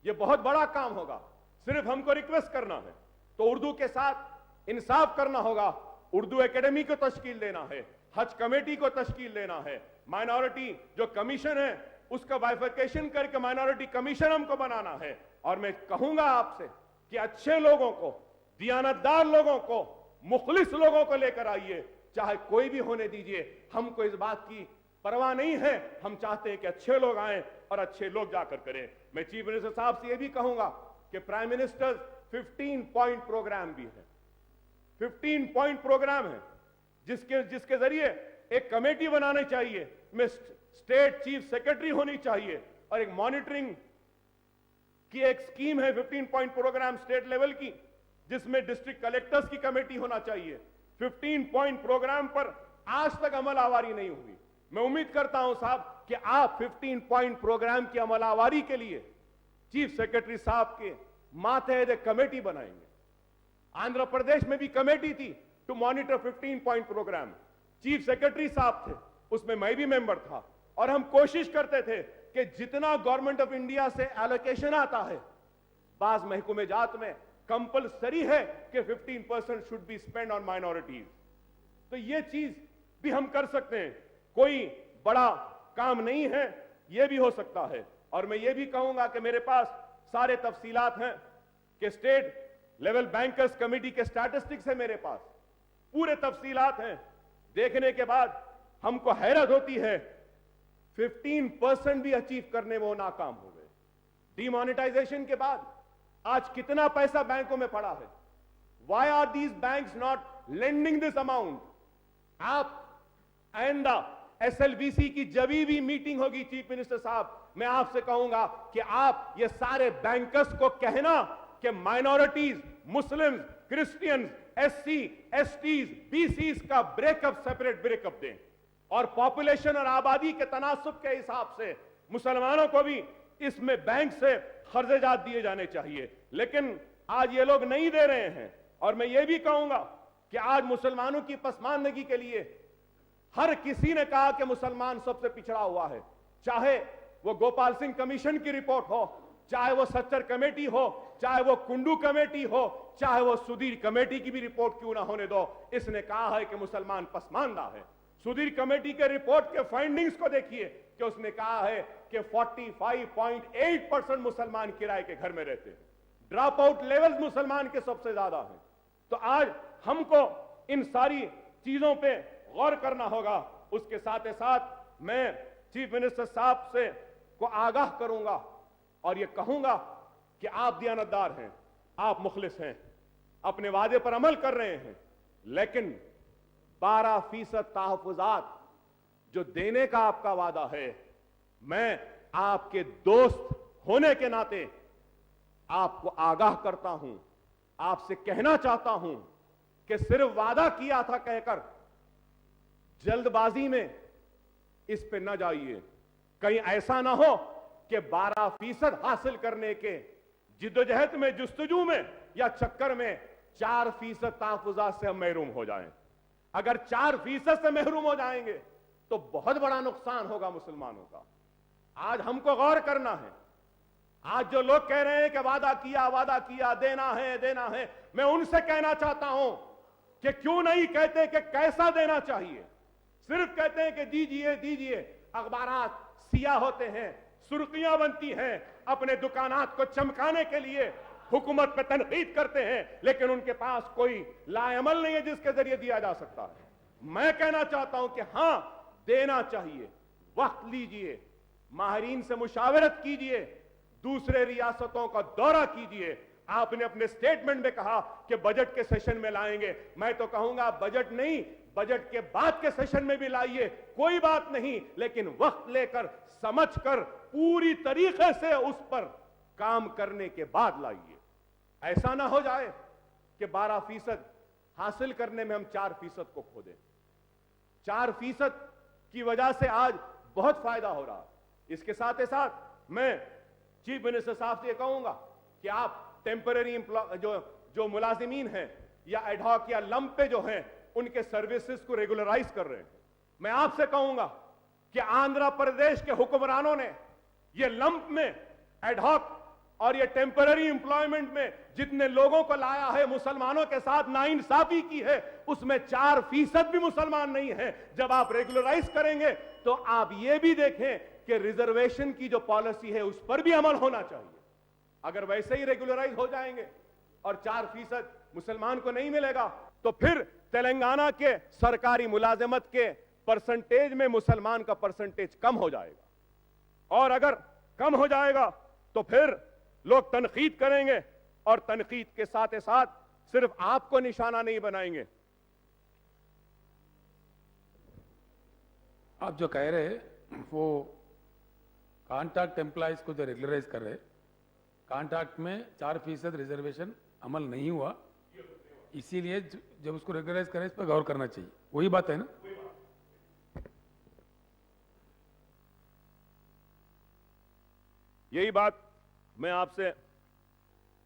ये बहुत बड़ा काम होगा, सिर्फ हमको रिक्वेस्ट करना है। तो उर्दू के साथ इंसाफ करना होगा, उर्दू एकेडमी को तश्कील देना है, हज कमेटी को तश्कील देना है, माइनॉरिटी जो कमीशन है उसका बाइफरकेशन करके माइनॉरिटी कमीशन हमको बनाना है। और मैं कहूंगा आपसे कि अच्छे लोगों को, दियानतदार लोगों को, मुखलिस लोगों को लेकर आइए, चाहे कोई भी होने दीजिए। हमको इस बात की परवाह नहीं है, हम चाहते हैं कि अच्छे लोग आए और अच्छे लोग जाकर करें। मैं चीफ मिनिस्टर साहब से यह भी कहूंगा कि प्राइम मिनिस्टर 15 पॉइंट प्रोग्राम भी है, 15 पॉइंट प्रोग्राम है जिसके जरिए एक कमेटी बनानी चाहिए, में स्टेट चीफ सेक्रेटरी होनी चाहिए और एक मॉनिटरिंग की एक स्कीम है 15 पॉइंट प्रोग्राम स्टेट लेवल की, जिसमें डिस्ट्रिक्ट कलेक्टर्स की कमेटी होना चाहिए। 15 पॉइंट प्रोग्राम पर आज तक अमलावारी नहीं हुई। मैं उम्मीद करता हूं साहब कि आप 15 पॉइंट प्रोग्राम की अमलावारी के लिए चीफ सेक्रेटरी साहब के मातहत एक कमेटी बनाएंगे। आंध्र प्रदेश में भी कमेटी थी to monitor 15 point program, chief secretary साहब थे, उसमें मैं भी मेंबर था। और हम कोशिश करते थे कि जितना गवर्नमेंट ऑफ इंडिया से एलोकेशन आता है, बाज महकूमे जात में कंपलसरी है कि 15% should be spend on minorities. तो ये चीज भी हम कर सकते हैं। कोई बड़ा काम नहीं है, ये भी हो सकता है। और मैं ये भी कहूंगा कि मेरे पास सारे तफसीलात हैं कि स्टेट लेवल बैंकर्स कमेटी के स्टैटिस्टिक्स है मेरे पास, पूरे तफसीलात हैं। देखने के बाद हमको हैरत होती है, 15% भी अचीव करने में वो नाकाम हो गए। डिमोनेटाइजेशन के बाद आज कितना पैसा बैंकों में पड़ा है? Why are these banks not lending this amount? आप आइंदा एसएलबीसी की जब भी मीटिंग होगी चीफ मिनिस्टर साहब, मैं आपसे कहूंगा कि आप ये सारे बैंकर्स को कहना कि minorities, Muslims, Christians, SC, STs, BCs का ब्रेकअप, सेपरेट ब्रेकअप दें और पॉपुलेशन और आबादी के तनासुब के हिसाब से मुसलमानों को भी इसमें बैंक से खर्चात दिए जाने चाहिए। लेकिन आज ये लोग नहीं दे रहे हैं। और मैं ये भी कहूंगा कि आज मुसलमानों की पसमानदगी के लिए हर किसी ने कहा कि मुसलमान सबसे पिछड़ा हुआ है, चाहे वो गोपाल सिंह कमीशन की रिपोर्ट हो, चाहे वो सच्चर कमेटी हो, चाहे वो कुंडू कमेटी हो, चाहे वो सुधीर कमेटी की भी रिपोर्ट क्यों ना होने दो। इसने कहा है कि मुसलमान पसमानदा है। सुधीर कमेटी के रिपोर्ट के फाइंडिंग्स को देखिए कि उसने कहा है कि 45.8% मुसलमान किराए के घर में रहते हैं। ड्रॉप आउट लेवल्स मुसलमान के सबसे ज्यादा हैं। तो आज हमको इन सारी चीजों पे गौर करना होगा। उसके साथ ही साथ मैं चीफ मिनिस्टर साहब से को आगाह करूंगा और ये कहूंगा कि आप दियानतदार हैं, आप मुखलिस हैं, अपने वादे पर अमल कर रहे हैं, लेकिन 12% तहफुजात जो देने का आपका वादा है, मैं आपके दोस्त होने के नाते आपको आगाह करता हूं, आपसे कहना चाहता हूं कि सिर्फ वादा किया था कहकर जल्दबाजी में इस पे न जाइए। कहीं ऐसा ना हो कि 12% हासिल करने के जिद्दोजहद में, जुस्तजू में या चक्कर में 4% तहफुजात से हम महरूम हो जाएं। अगर 4% से महरूम हो जाएंगे तो बहुत बड़ा नुकसान होगा मुसलमानों का। आज हमको गौर करना है। आज जो लोग कह रहे हैं कि वादा किया, देना है, मैं उनसे कहना चाहता हूं कि क्यों नहीं कहते कि कैसा देना चाहिए। सिर्फ कहते हैं कि दीजिए। अखबारात सियाह होते हैं, सुर्खियां बनती हैं, अपने दुकानात को चमकाने के लिए हुकूमत पे तनकीद करते हैं, लेकिन उनके पास कोई लाएमल नहीं है जिसके जरिए दिया जा सकता है। मैं कहना चाहता हूं कि हां, देना चाहिए। वक्त लीजिए, माहिरीन से मुशावरत कीजिए, दूसरे रियासतों का दौरा कीजिए। आपने अपने स्टेटमेंट में कहा कि बजट के सेशन में लाएंगे। मैं तो कहूंगा बजट नहीं, बजट के बाद के सेशन में भी लाइए, कोई बात नहीं, लेकिन वक्त लेकर, समझकर, पूरी तरीके से उस पर काम करने के बाद लाइए। ऐसा ना हो जाए कि 12% हासिल करने में हम 4% को खो दें। 4% की वजह से आज बहुत फायदा हो रहा है। इसके साथ ही साथ मैं चीफ मिनिस्टर साहब से कहूंगा कि आप टेम्पररी जो मुलाजिमीन हैं या एडहॉक या लंप पे जो हैं, उनके सर्विसेज को रेगुलराइज कर रहे हैं। मैं आपसे कहूंगा कि आंध्र प्रदेश के हुक्मरानों ने ये लंप में, एडहॉक और ये टेम्पररी एम्प्लॉयमेंट में जितने लोगों को लाया है, मुसलमानों के साथ नाइंसाफी की है, उसमें 4% भी मुसलमान नहीं है। जब आप रेगुलराइज करेंगे तो आप ये भी देखें कि रिजर्वेशन की जो पॉलिसी है उस पर भी अमल होना चाहिए। अगर वैसे ही रेगुलराइज हो जाएंगे और 4% मुसलमान को नहीं मिलेगा तो फिर तेलंगाना के सरकारी मुलाजिमत के परसेंटेज में मुसलमान का परसेंटेज कम हो जाएगा। और अगर कम हो जाएगा तो फिर लोग तनकीद करेंगे और तनकीद के साथ साथ सिर्फ आपको निशाना नहीं बनाएंगे। आप जो कह रहे हैं वो कॉन्ट्रैक्ट एम्प्लॉयज को जो रेगुलराइज कर रहे, कॉन्ट्रैक्ट में 4% रिजर्वेशन अमल नहीं हुआ, इसीलिए जब उसको रेगुलराइज करें इस पर गौर करना चाहिए। वही बात है ना? यही बात मैं आपसे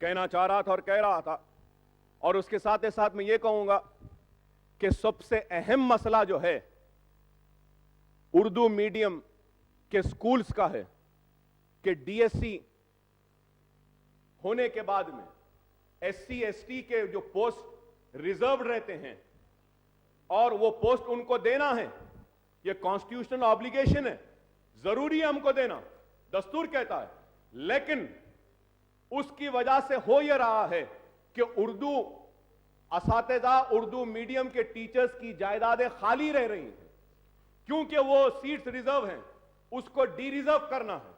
कहना चाह रहा था और कह रहा था। और उसके साथ ही साथ मैं ये कहूंगा कि सबसे अहम मसला जो है उर्दू मीडियम के स्कूल्स का है कि डीएससी होने के बाद में एससी एसटी के जो पोस्ट रिजर्व रहते हैं और वो पोस्ट उनको देना है, ये कॉन्स्टिट्यूशनल ऑब्लिगेशन है। जरूरी है हमको देना, दस्तूर कहता है, लेकिन उसकी वजह से हो यह रहा है कि उर्दू असातिज़ा, उर्दू मीडियम के टीचर्स की जायदादें खाली रह रही हैं क्योंकि वो सीट्स रिजर्व हैं, उसको डी रिजर्व करना है।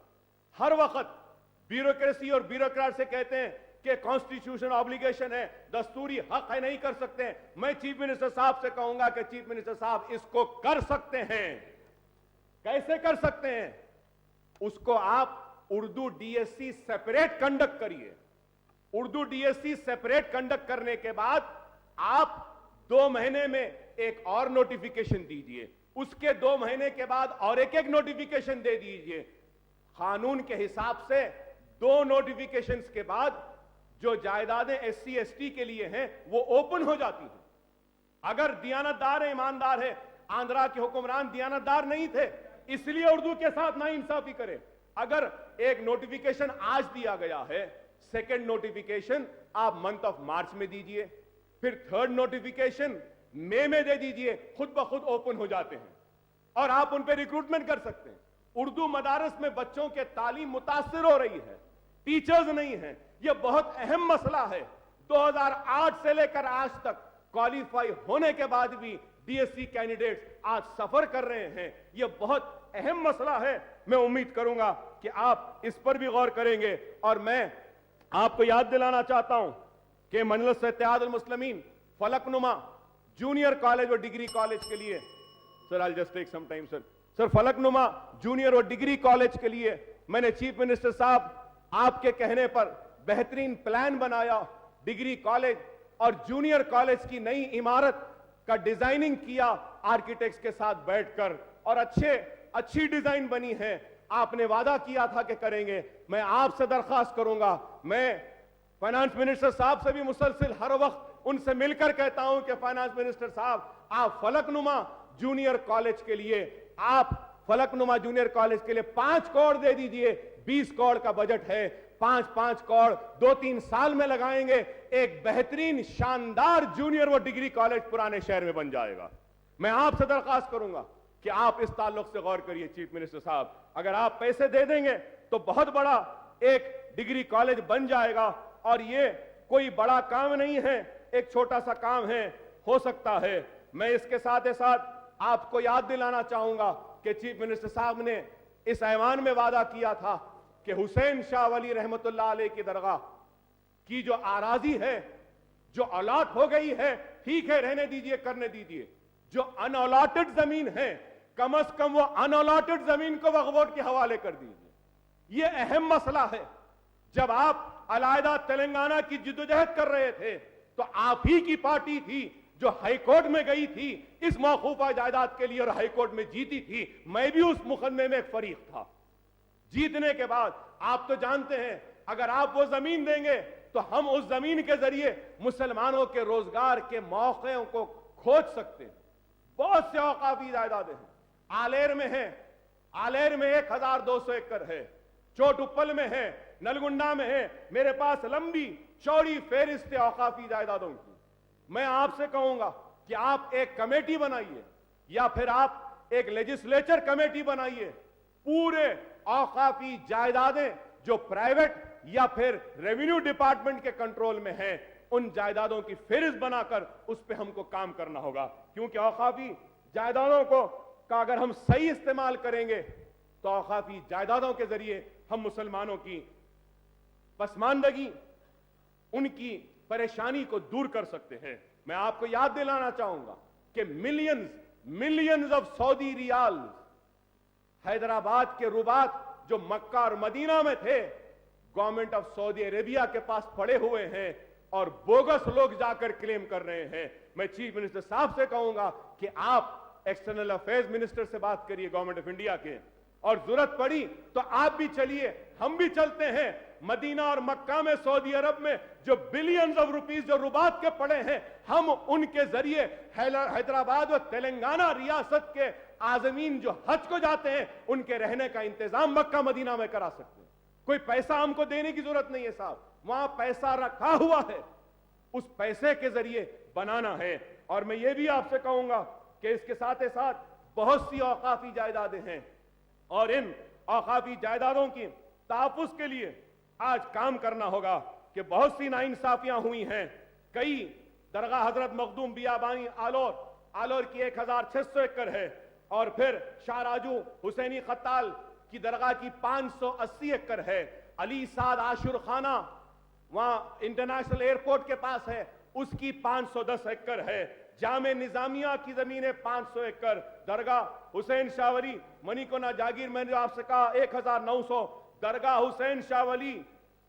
हर वक्त ब्यूरोक्रेसी और ब्यूरोक्रेट से कहते हैं कि कॉन्स्टिट्यूशन ऑब्लिगेशन है, दस्तूरी हक है, नहीं कर सकते हैं। मैं चीफ मिनिस्टर साहब से कहूंगा कि चीफ मिनिस्टर साहब इसको कर सकते हैं। कैसे कर सकते हैं? उसको आप उर्दू डीएससी सेपरेट कंडक्ट करिए। उर्दू डीएससी सेपरेट कंडक्ट करने के बाद आप 2 महीने में एक और नोटिफिकेशन दीजिए, उसके 2 महीने के बाद और एक नोटिफिकेशन दे दीजिए। कानून के हिसाब से 2 नोटिफिकेशंस के बाद जो जायदादें एससी एसटी के लिए हैं वो ओपन हो जाती हैं। अगर दियानतदार है, ईमानदार है, आंध्रा के हुक्मरान दियानतदार नहीं थे इसलिए उर्दू के साथ नाइंसाफी करे। अगर एक नोटिफिकेशन आज दिया गया है, सेकेंड नोटिफिकेशन आप मंथ ऑफ मार्च में दीजिए, फिर थर्ड नोटिफिकेशन मई में दे दीजिए, खुद ब खुद ओपन हो जाते हैं और आप उन पे रिक्रूटमेंट कर सकते हैं। उर्दू मदारस में बच्चों के तालीम मुतासिर हो रही है, टीचर्स नहीं है। यह बहुत अहम मसला है। 2008 से लेकर आज तक क्वालिफाई होने के बाद भी डीएससी कैंडिडेट्स आज सफर कर रहे हैं। यह बहुत अहम मसला है। मैं उम्मीद करूंगा कि आप इस पर भी गौर करेंगे। और मैं आपको याद दिलाना चाहता हूं कि मजलिस इत्तेहादुल मुस्लिमीन फलकनुमा जूनियर कॉलेज और डिग्री कॉलेज के लिए, sir I just take some time sir, Falaknuma junior और डिग्री कॉलेज के लिए मैंने चीफ मिनिस्टर साहब आपके कहने पर बेहतरीन प्लान बनाया। डिग्री कॉलेज और जूनियर कॉलेज की नई इमारत का डिजाइनिंग किया आर्किटेक्ट्स के साथ बैठकर, और अच्छी डिजाइन बनी है। आपने वादा किया था कि करेंगे। मैं आपसे दरखास्त करूंगा, मैं फाइनेंस मिनिस्टर साहब से भी मुसलसिल हर वक्त उनसे मिलकर कहता हूं कि फाइनेंस मिनिस्टर साहब आप फलकनुमा जूनियर कॉलेज के लिए, आप फलकनुमा जूनियर कॉलेज के लिए 5 करोड़ दे दीजिए। 20 करोड़ का बजट है, 5-5 करोड़ 2-3 साल में लगाएंगे। एक बेहतरीन शानदार जूनियर व डिग्री कॉलेज पुराने शहर में बन जाएगा। मैं आपसे दरखास्त करूंगा कि आप इस ताल्लुक से गौर करिए चीफ मिनिस्टर साहब। अगर आप पैसे दे देंगे तो बहुत बड़ा एक डिग्री कॉलेज बन जाएगा। और ये कोई बड़ा काम नहीं है, एक छोटा सा काम है, हो सकता है। मैं इसके साथ ही साथ आपको याद दिलाना चाहूंगा कि चीफ मिनिस्टर साहब ने इस ऐवान में वादा किया था कि हुसैन शाह वली रहमतुल्लाह अलैह की दरगाह की जो आराजी है, जो अलॉट हो गई है, ठीक है, रहने दीजिए, करने दीजिए। जो अनअलॉटेड जमीन है, कम से कम वो अनअलॉटेड जमीन को वक्फ बोर्ड के हवाले कर दीजिए। ये अहम मसला है। जब आप अलहदा तेलंगाना की जिद्दोजहद कर रहे थे तो आप ही की पार्टी थी जो हाईकोर्ट में गई थी इस मौकूफा जायदाद के लिए और हाईकोर्ट में जीती थी। मैं भी उस मुकदमे में एक फरीक था। जीतने के बाद आप तो जानते हैं, अगर आप वो जमीन देंगे तो हम उस जमीन के जरिए मुसलमानों के रोजगार के मौकों को खोज सकते हैं। बहुत से औकाफी जायदादें हैं। आलेर में है, आलेर में 1200 एकड़ है, चोटुप्पल में है, नलगुंडा में है। मेरे पास लंबी चौड़ी फेरिस्त है औकाफी जायदादों की। मैं आपसे कहूंगा कि आप एक कमेटी बनाइए या फिर आप एक लेजिस्लेचर कमेटी बनाइए। पूरे औकाफी जायदादें जो प्राइवेट या फिर रेवेन्यू डिपार्टमेंट के कंट्रोल में हैं, उन जायदादों की फेरिस्त बनाकर उस पर हमको काम करना होगा। क्योंकि औकाफी जायदादों का अगर हम सही इस्तेमाल करेंगे तो औकाफी जायदादों के जरिए हम मुसलमानों की पसमानदगी, उनकी परेशानी को दूर कर सकते हैं। मैं आपको याद दिलाना चाहूंगा कि millions of Saudi riyal Hyderabad के रुबात जो मक्का और मदीना में थे, गवर्नमेंट ऑफ सऊदी अरेबिया के पास पड़े हुए हैं और बोगस लोग जाकर क्लेम कर रहे हैं। मैं चीफ मिनिस्टर साहब से कहूंगा कि आप एक्सटर्नल अफेयर्स मिनिस्टर से बात करिए गवर्नमेंट ऑफ इंडिया के, और जरूरत पड़ी तो आप भी चलिए, हम भी चलते हैं। मदीना और मक्का में, सऊदी अरब में जो बिलियंस ऑफ रुपीस जो रुबात के पड़े हैं, हम उनके जरिए हैदराबाद और तेलंगाना रियासत के आजमीन जो हज को जाते हैं उनके रहने का इंतजाम मक्का मदीना में करा सकते हैं। कोई पैसा हमको देने की जरूरत नहीं है साहब, वहां पैसा रखा हुआ है, उस पैसे के जरिए बनाना है। और मैं ये भी आपसे कहूंगा कि इसके साथ ही साथ बहुत सी औकाफी जायदादें हैं اور ان اوقافی جائیدادوں کی تحفظ کے لیے آج کام کرنا ہوگا کہ بہت سی ناانصافیاں ہوئی ہیں. کئی درگاہ حضرت مخدوم بیابانی آلور کی 1600 ایکڑ ہے, اور پھر شاہ راجو حسینی خطال کی درگاہ کی 580 ایکڑ ہے. علی سعد عاشور خانہ وہاں انٹرنیشنل ایئرپورٹ کے پاس ہے, اس کی 510 ایکڑ ہے. جامع نظامیہ کی زمینیں 500 ایکڑ. درگاہ حسین شاہ ولی منی کونا جاگیر میں نے آپ سے کہا 1900. درگاہ حسین شاہ ولی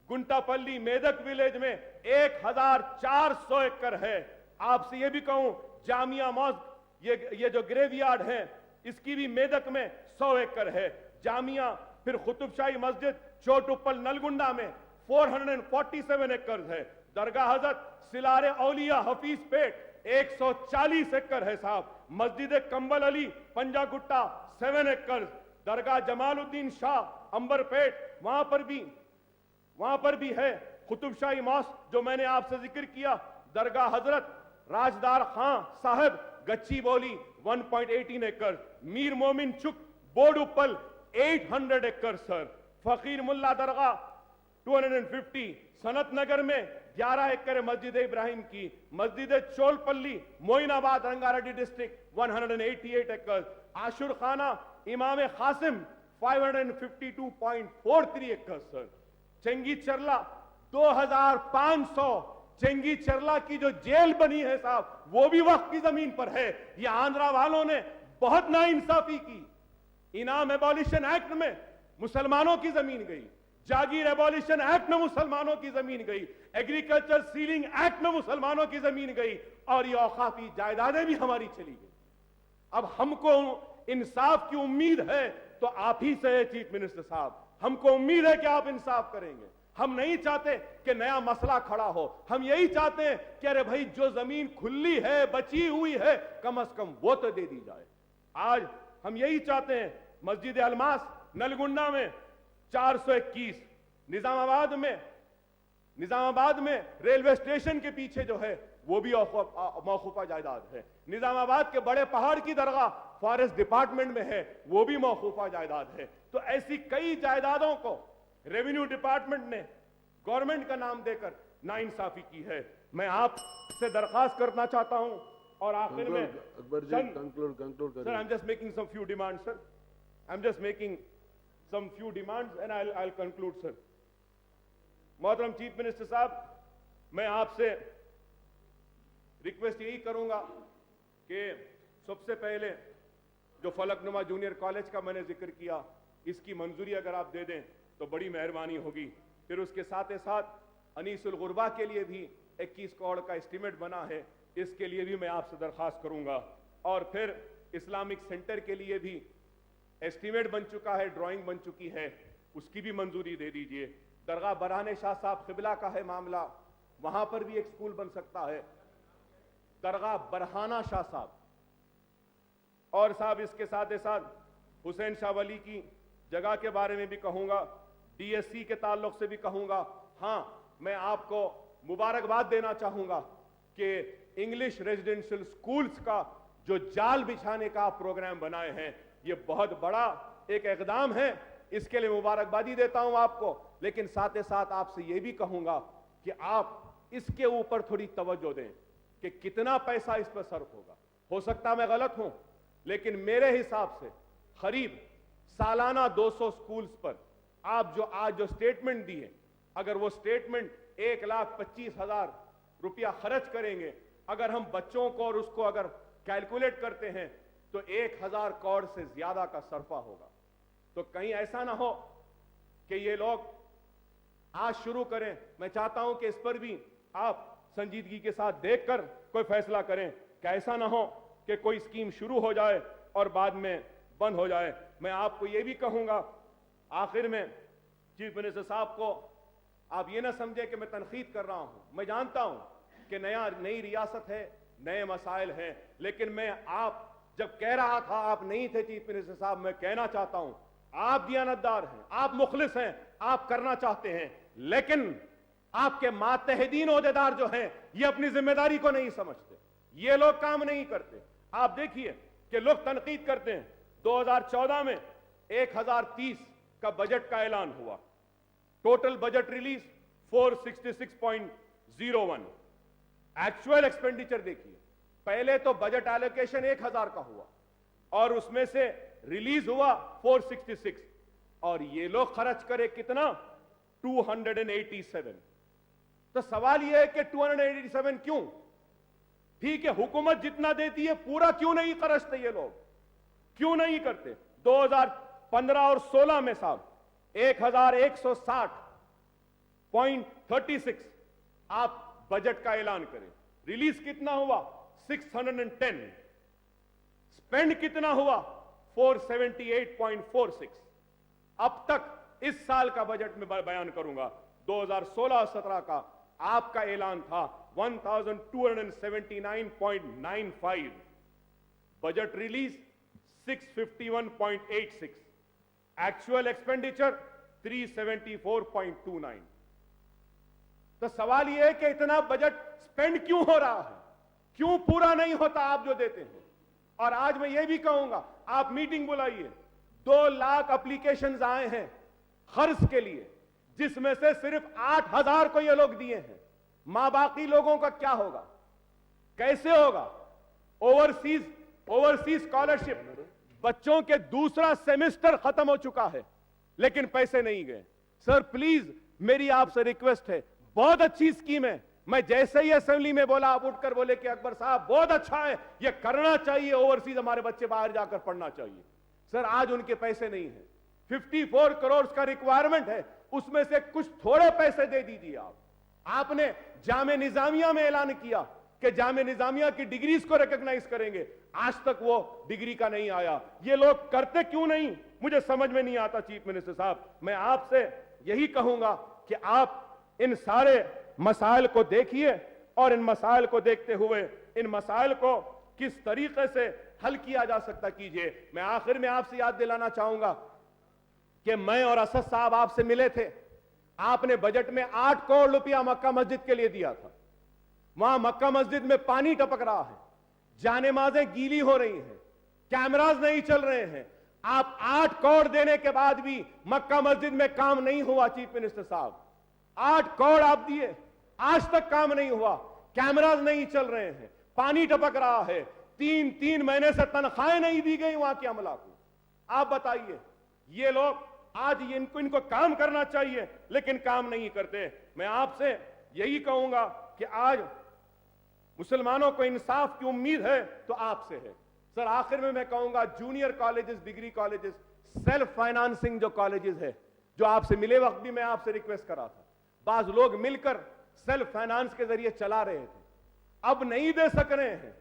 گنٹا پلی میدک ویلیج میں 1400 ایکڑ ہے. آپ سے یہ بھی کہوں جامعہ مسجد یہ جو گریو یارڈ ہے اس کی بھی میدک میں 100 ایکڑ ہے. جامعہ پھر قطب شاہی مسجد چوٹوپل نلگنڈا میں 447 ایکڑ ہے. درگاہ حضرت سلار اولیاء حفیظ پیٹ 140 ایکڑ ہے صاحب. مسجد کمبل علی پنجا گٹا 7 ایکڑ. درگاہ جمال الدین شاہ امبر پیٹ وہاں پر بھی ہے. قطب شاہی ماسک جو میں نے آپ سے ذکر کیا. درگاہ حضرت راجدار خان صاحب گچی بولی 1.18 ایکڑ. میر مومن چک بوڈوپل 800 ایکڑ سر. فقیر ملا درگاہ 250. سنت نگر میں 11 ایکڑ مسجد ابراہیم کی. مسجد چول پلی موئن آباد رنگاریڈی ڈسٹرکٹ 188 ایکڑ. عاشور خانہ امام قاسم 552.43 ایکڑ سر. چنگی چرلا 2500. چنگی چرلا کی جو جیل بنی ہے صاحب وہ بھی وقف کی زمین پر ہے. یہ آندھرا والوں نے بہت ناانصافی کی. انعام ایبولیشن ایکٹ میں مسلمانوں کی زمین گئی. جاگیر ایبولیشن ایکٹ میں مسلمانوں کی زمین گئی. ایگریکلچر سیلنگ ایکٹ میں مسلمانوں کی زمین گئی. اور یہ اوقافی جائیدادیں بھی ہماری چلی گئی. اب ہم کو انصاف کی امید ہے تو آپ ہی سے چیف منسٹر صاحب, ہم کو امید ہے کہ آپ انصاف کریں گے. ہم نہیں چاہتے کہ نیا مسئلہ کھڑا ہو. ہم یہی چاہتے ہیں کہ ارے بھائی جو زمین کھلی ہے بچی ہوئی ہے کم از کم وہ تو دے دی جائے. آج ہم یہی چاہتے ہیں. مسجد الماس نلگنڈا میں 421. نظام آباد میں ریلوے اسٹیشن کے پیچھے جو ہے وہ بھی موقوفہ جائیداد ہے. نظام آباد کے بڑے پہاڑ کی درگاہ فارسٹ ڈپارٹمنٹ میں ہے وہ بھی موقوفہ جائیداد ہے. تو ایسی کئی جائیدادوں کو ریونیو ڈپارٹمنٹ نے گورنمنٹ کا نام دے کر ناانصافی کی ہے. میں آپ سے درخواست کرنا چاہتا ہوں اور آخر میں اکبر جی conclude Sir, I'm just making some few demands, sir. I'm just making some few demands and I'll conclude, sir. محترم چیف منسٹر صاحب, میں آپ سے ریکویسٹ یہی کروں گا کہ سب سے پہلے جو فلک نما جونیئر کالج کا میں نے ذکر کیا اس کی منظوری اگر آپ دے دیں تو بڑی مہربانی ہوگی. پھر اس کے ساتھ انیس الغربا کے لیے بھی 21 کروڑ کا اسٹیمیٹ بنا ہے, اس کے لیے بھی میں آپ سے درخواست کروں گا. اور پھر اسلامک سینٹر کے لیے بھی اسٹیمیٹ بن چکا ہے, ڈرائنگ بن چکی ہے, اس کی بھی منظوری دے دیجئے. درگاہ برہان شاہ صاحب قبلہ کا ہے معاملہ, وہاں پر بھی ایک سکول بن سکتا ہے. درگاہ برہانہ شاہ صاحب. اور صاحب اس کے ساتھ حسین شاہ ولی کی جگہ کے بارے میں بھی کہوں گا, ڈی ایس سی کے تعلق سے بھی کہوں گا. ہاں, میں آپ کو مبارکباد دینا چاہوں گا کہ انگلش ریزیڈنشل سکولز کا جو جال بچھانے کا پروگرام بنائے ہیں یہ بہت بڑا ایک اقدام ہے, اس کے لیے مبارکبادی دیتا ہوں آپ کو. لیکن ساتھ آپ سے یہ بھی کہوں گا کہ آپ اس کے اوپر تھوڑی توجہ دیں کہ کتنا پیسہ اس پر صرف ہوگا. ہو سکتا میں غلط ہوں, لیکن میرے حساب سے قریب سالانہ 200 سکولز پر آپ جو آج جو سٹیٹمنٹ دیے, اگر وہ سٹیٹمنٹ 1,25,000 روپیہ خرچ کریں گے, اگر ہم بچوں کو اور اس کو اگر کیلکولیٹ کرتے ہیں تو 1,000 کروڑ سے زیادہ کا صرفہ ہوگا. تو کہیں ایسا نہ ہو کہ یہ لوگ آج شروع کریں. میں چاہتا ہوں کہ اس پر بھی آپ سنجیدگی کے ساتھ دیکھ کر کوئی فیصلہ کریں کہ ایسا نہ ہو کہ کوئی اسکیم شروع ہو جائے اور بعد میں بند ہو جائے. میں آپ کو یہ بھی کہوں گا آخر میں چیف منسٹر صاحب کو, آپ یہ نہ سمجھے کہ میں تنقید کر رہا ہوں. میں جانتا ہوں کہ نئی ریاست ہے, نئے مسائل ہیں, لیکن میں آپ جب کہہ رہا تھا آپ نہیں تھے چیف منسٹر صاحب, میں کہنا چاہتا ہوں آپ دیانتدار ہیں, آپ مخلص ہیں, آپ کرنا چاہتے ہیں, لیکن آپ کے ماتحدین عہدیدار جو ہیں یہ اپنی ذمہ داری کو نہیں سمجھتے, یہ لوگ کام نہیں کرتے. آپ دیکھیے کہ لوگ تنقید کرتے ہیں 2014 میں 1030 का बजट का ऐलान हुआ, total budget release 466.01। Actual expenditure देखिए, पहले तो बजट एलोकेशन 1000 का हुआ और उसमें से रिलीज हुआ 466, और ये लोग खर्च करे कितना, 287। तो सवाल यह है कि 287 क्यों? ठीक है, हुकूमत जितना देती है पूरा क्यों नहीं खर्चते ये लोग, क्यों नहीं करते? 2015 और 16 में साहब 1160.36 आप बजट का ऐलान करें, रिलीज कितना हुआ 610, स्पेंड कितना हुआ 478.46। अब तक इस साल का बजट में बयान करूंगा, 2016-17 का आपका ऐलान था 1279.95, बजट रिलीज 651.86, एक्चुअल एक्सपेंडिचर 374.29। तो सवाल यह है कि इतना बजट स्पेंड क्यों हो रहा है, क्यों पूरा नहीं होता आप जो देते हैं? और आज मैं यह भी कहूंगा, आप मीटिंग बुलाइए, 2 लाख एप्लीकेशंस आए हैं खर्च के लिए, जिसमें से सिर्फ 8000 को ये लोग दिए हैं। मां बाकी लोगों का क्या होगा, कैसे होगा? ओवरसीज स्कॉलरशिप, बच्चों के दूसरा सेमेस्टर खत्म हो चुका है लेकिन पैसे नहीं गए। सर प्लीज मेरी आपसे रिक्वेस्ट है, बहुत अच्छी स्कीम है, मैं जैसे ही असेंबली में बोला आप उठकर बोले कि अकबर साहब बहुत अच्छा है, ये करना चाहिए, ओवरसीज हमारे बच्चे बाहर जाकर पढ़ना चाहिए। सर आज उनके पैसे नहीं है, 54 करोड़ का रिक्वायरमेंट है, उसमें से कुछ थोड़े पैसे दे दीजिए आप। आपने जामे निजामिया में ऐलान किया कि जामे निजामिया की डिग्रीज को रिकॉग्नाइज करेंगे, आज तक वो डिग्री का नहीं आया। ये लोग करते क्यों नहीं, मुझे समझ में नहीं आता। चीफ मिनिस्टर साहब, मैं आपसे यही कहूंगा कि आप इन सारे मसाइल को देखिए और इन मसाइल को देखते हुए इन मसाइल को किस तरीके से हल किया जा सकता कीजिए। मैं आखिर में आपसे याद दिलाना चाहूंगा कि मैं और असद साहब आपसे मिले थे, आपने बजट में 8 करोड़ रुपया मक्का मस्जिद के लिए दिया था। वहां मक्का मस्जिद में पानी टपक रहा है, जानेमाजें गीली हो रही हैं, कैमरास नहीं चल रहे हैं। आप 8 करोड़ देने के बाद भी मक्का मस्जिद में काम नहीं हुआ। चीफ मिनिस्टर साहब 8 करोड़ आप दिए, आज तक काम नहीं हुआ, कैमरास नहीं चल रहे हैं, पानी टपक रहा है, 3 महीने से तनख्वाहें नहीं दी गई वहां के अमला को। आप बताइए, ये लोग आज इनको काम करना चाहिए लेकिन काम नहीं करते। मैं आपसे यही कहूंगा कि आज मुसलमानों को इंसाफ की उम्मीद है तो आपसे है। सर आखिर में मैं कहूंगा, junior colleges, degree colleges, self financing जो कॉलेजेस है, जो आपसे मिले वक्त भी मैं आपसे रिक्वेस्ट करा था, बाज लोग मिलकर सेल्फ फाइनेंस के जरिए चला रहे थे, अब नहीं दे सक रहे हैं।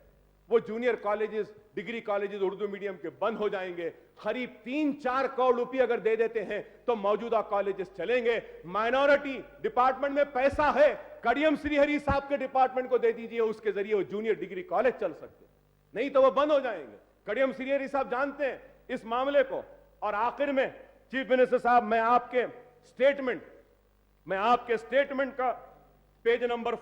वो junior colleges, degree colleges Urdu medium के बंद हो जाएंगे। करीब 3-4 करोड़ रुपए अगर दे देते हैं तो मौजूदा कॉलेजेस चलेंगे। माइनॉरिटी डिपार्टमेंट में पैसा है, कड़ियम श्रीहरि साहब के डिपार्टमेंट को दे दीजिए, उसके जरिए वो जूनियर डिग्री कॉलेज चल सकते, नहीं तो वो बंद हो जाएंगे। कड़ियम श्रीहरि साहब जानते हैं इस मामले को। और आखिर में चीफ मिनिस्टर साहब, मैं आपके स्टेटमेंट का पेज नंबर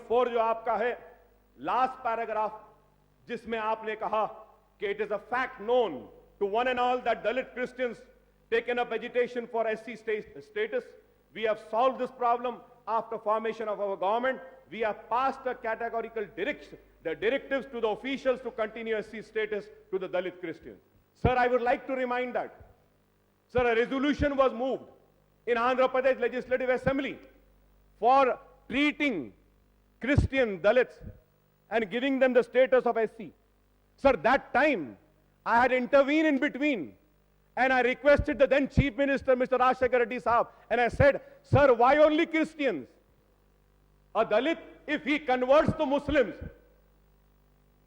4 जो आपका है, लास्ट पैराग्राफ, जिसमें आपने कहा कि it is a fact known to one and all that Dalit Christians taken up agitation for SC status. We have solved this problem after formation of our government. We have passed a categorical directives to the officials to continue SC status to the Dalit Christians. Sir, I would like to remind that, sir, a resolution was moved in Andhra Pradesh Legislative Assembly for treating Christian Dalits and giving them the status of SC. Sir, that time I had intervened in between and I requested the then Chief Minister, Mr. Rajshekar Reddy Saab, and I said, sir, why only Christians? A Dalit, if he converts to Muslims,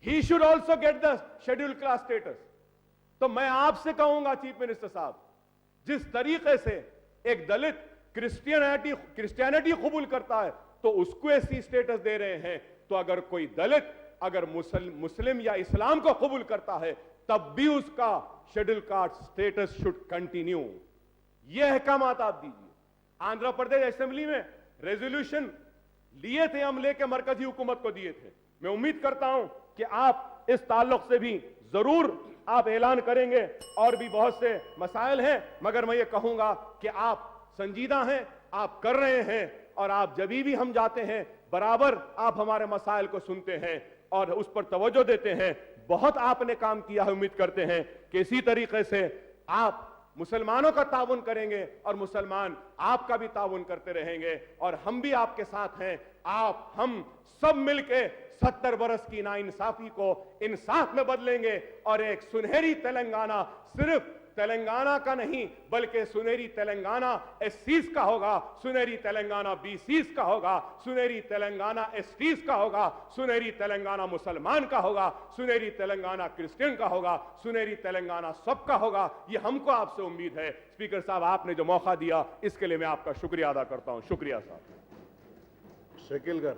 he should also get the scheduled class status. तो मैं आपसे कहूंगा chief minister साहब, जिस तरीके से एक दलित Christianity कबूल करता है तो उसको ऐसी स्टेटस दे रहे हैं, तो अगर कोई दलित अगर मुस्लिम या इस्लाम को कबूल करता है तब भी उसका schedule caste status should continue. यह अहकामात आप दीजिए। आंध्र प्रदेश असेंबली में रेजोल्यूशन लिए थे, हम लेके मरकजी हुकूमत को दिए थे। मैं उम्मीद करता हूं कि आप इस ताल्लुक से भी जरूर آپ اعلان کریں گے اور بھی بہت سے مسائل ہیں, مگر میں یہ کہوں گا کہ آپ سنجیدہ ہیں, آپ کر رہے ہیں, اور آپ جبھی بھی ہم جاتے ہیں برابر آپ ہمارے مسائل کو سنتے ہیں اور اس پر توجہ دیتے ہیں. بہت آپ نے کام کیا ہے, امید کرتے ہیں کہ اسی طریقے سے آپ مسلمانوں کا تعاون کریں گے اور مسلمان آپ کا بھی تعاون کرتے رہیں گے, اور ہم بھی آپ کے ساتھ ہیں. ہم سب مل کے 70 برس کی ناانصافی کو انصاف میں بدلیں گے, اور ایک سنہری تلنگانہ صرف تلنگانہ کا نہیں بلکہ سنہری تلنگانہ ایس سیز کا ہوگا, سنہری تلنگانہ بی سیز کا ہوگا, سنہری تلنگانہ ایس ٹیز کا ہوگا, سنہری تلنگانہ مسلمان کا ہوگا, سنہری تلنگانہ کرسچن کا ہوگا, سنہری تلنگانہ سب کا ہوگا. یہ ہم کو آپ سے امید ہے. اسپیکر صاحب, آپ نے جو موقع دیا اس کے لیے میں آپ کا شکریہ ادا کرتا ہوں. شکریہ صاحب. شکیل گر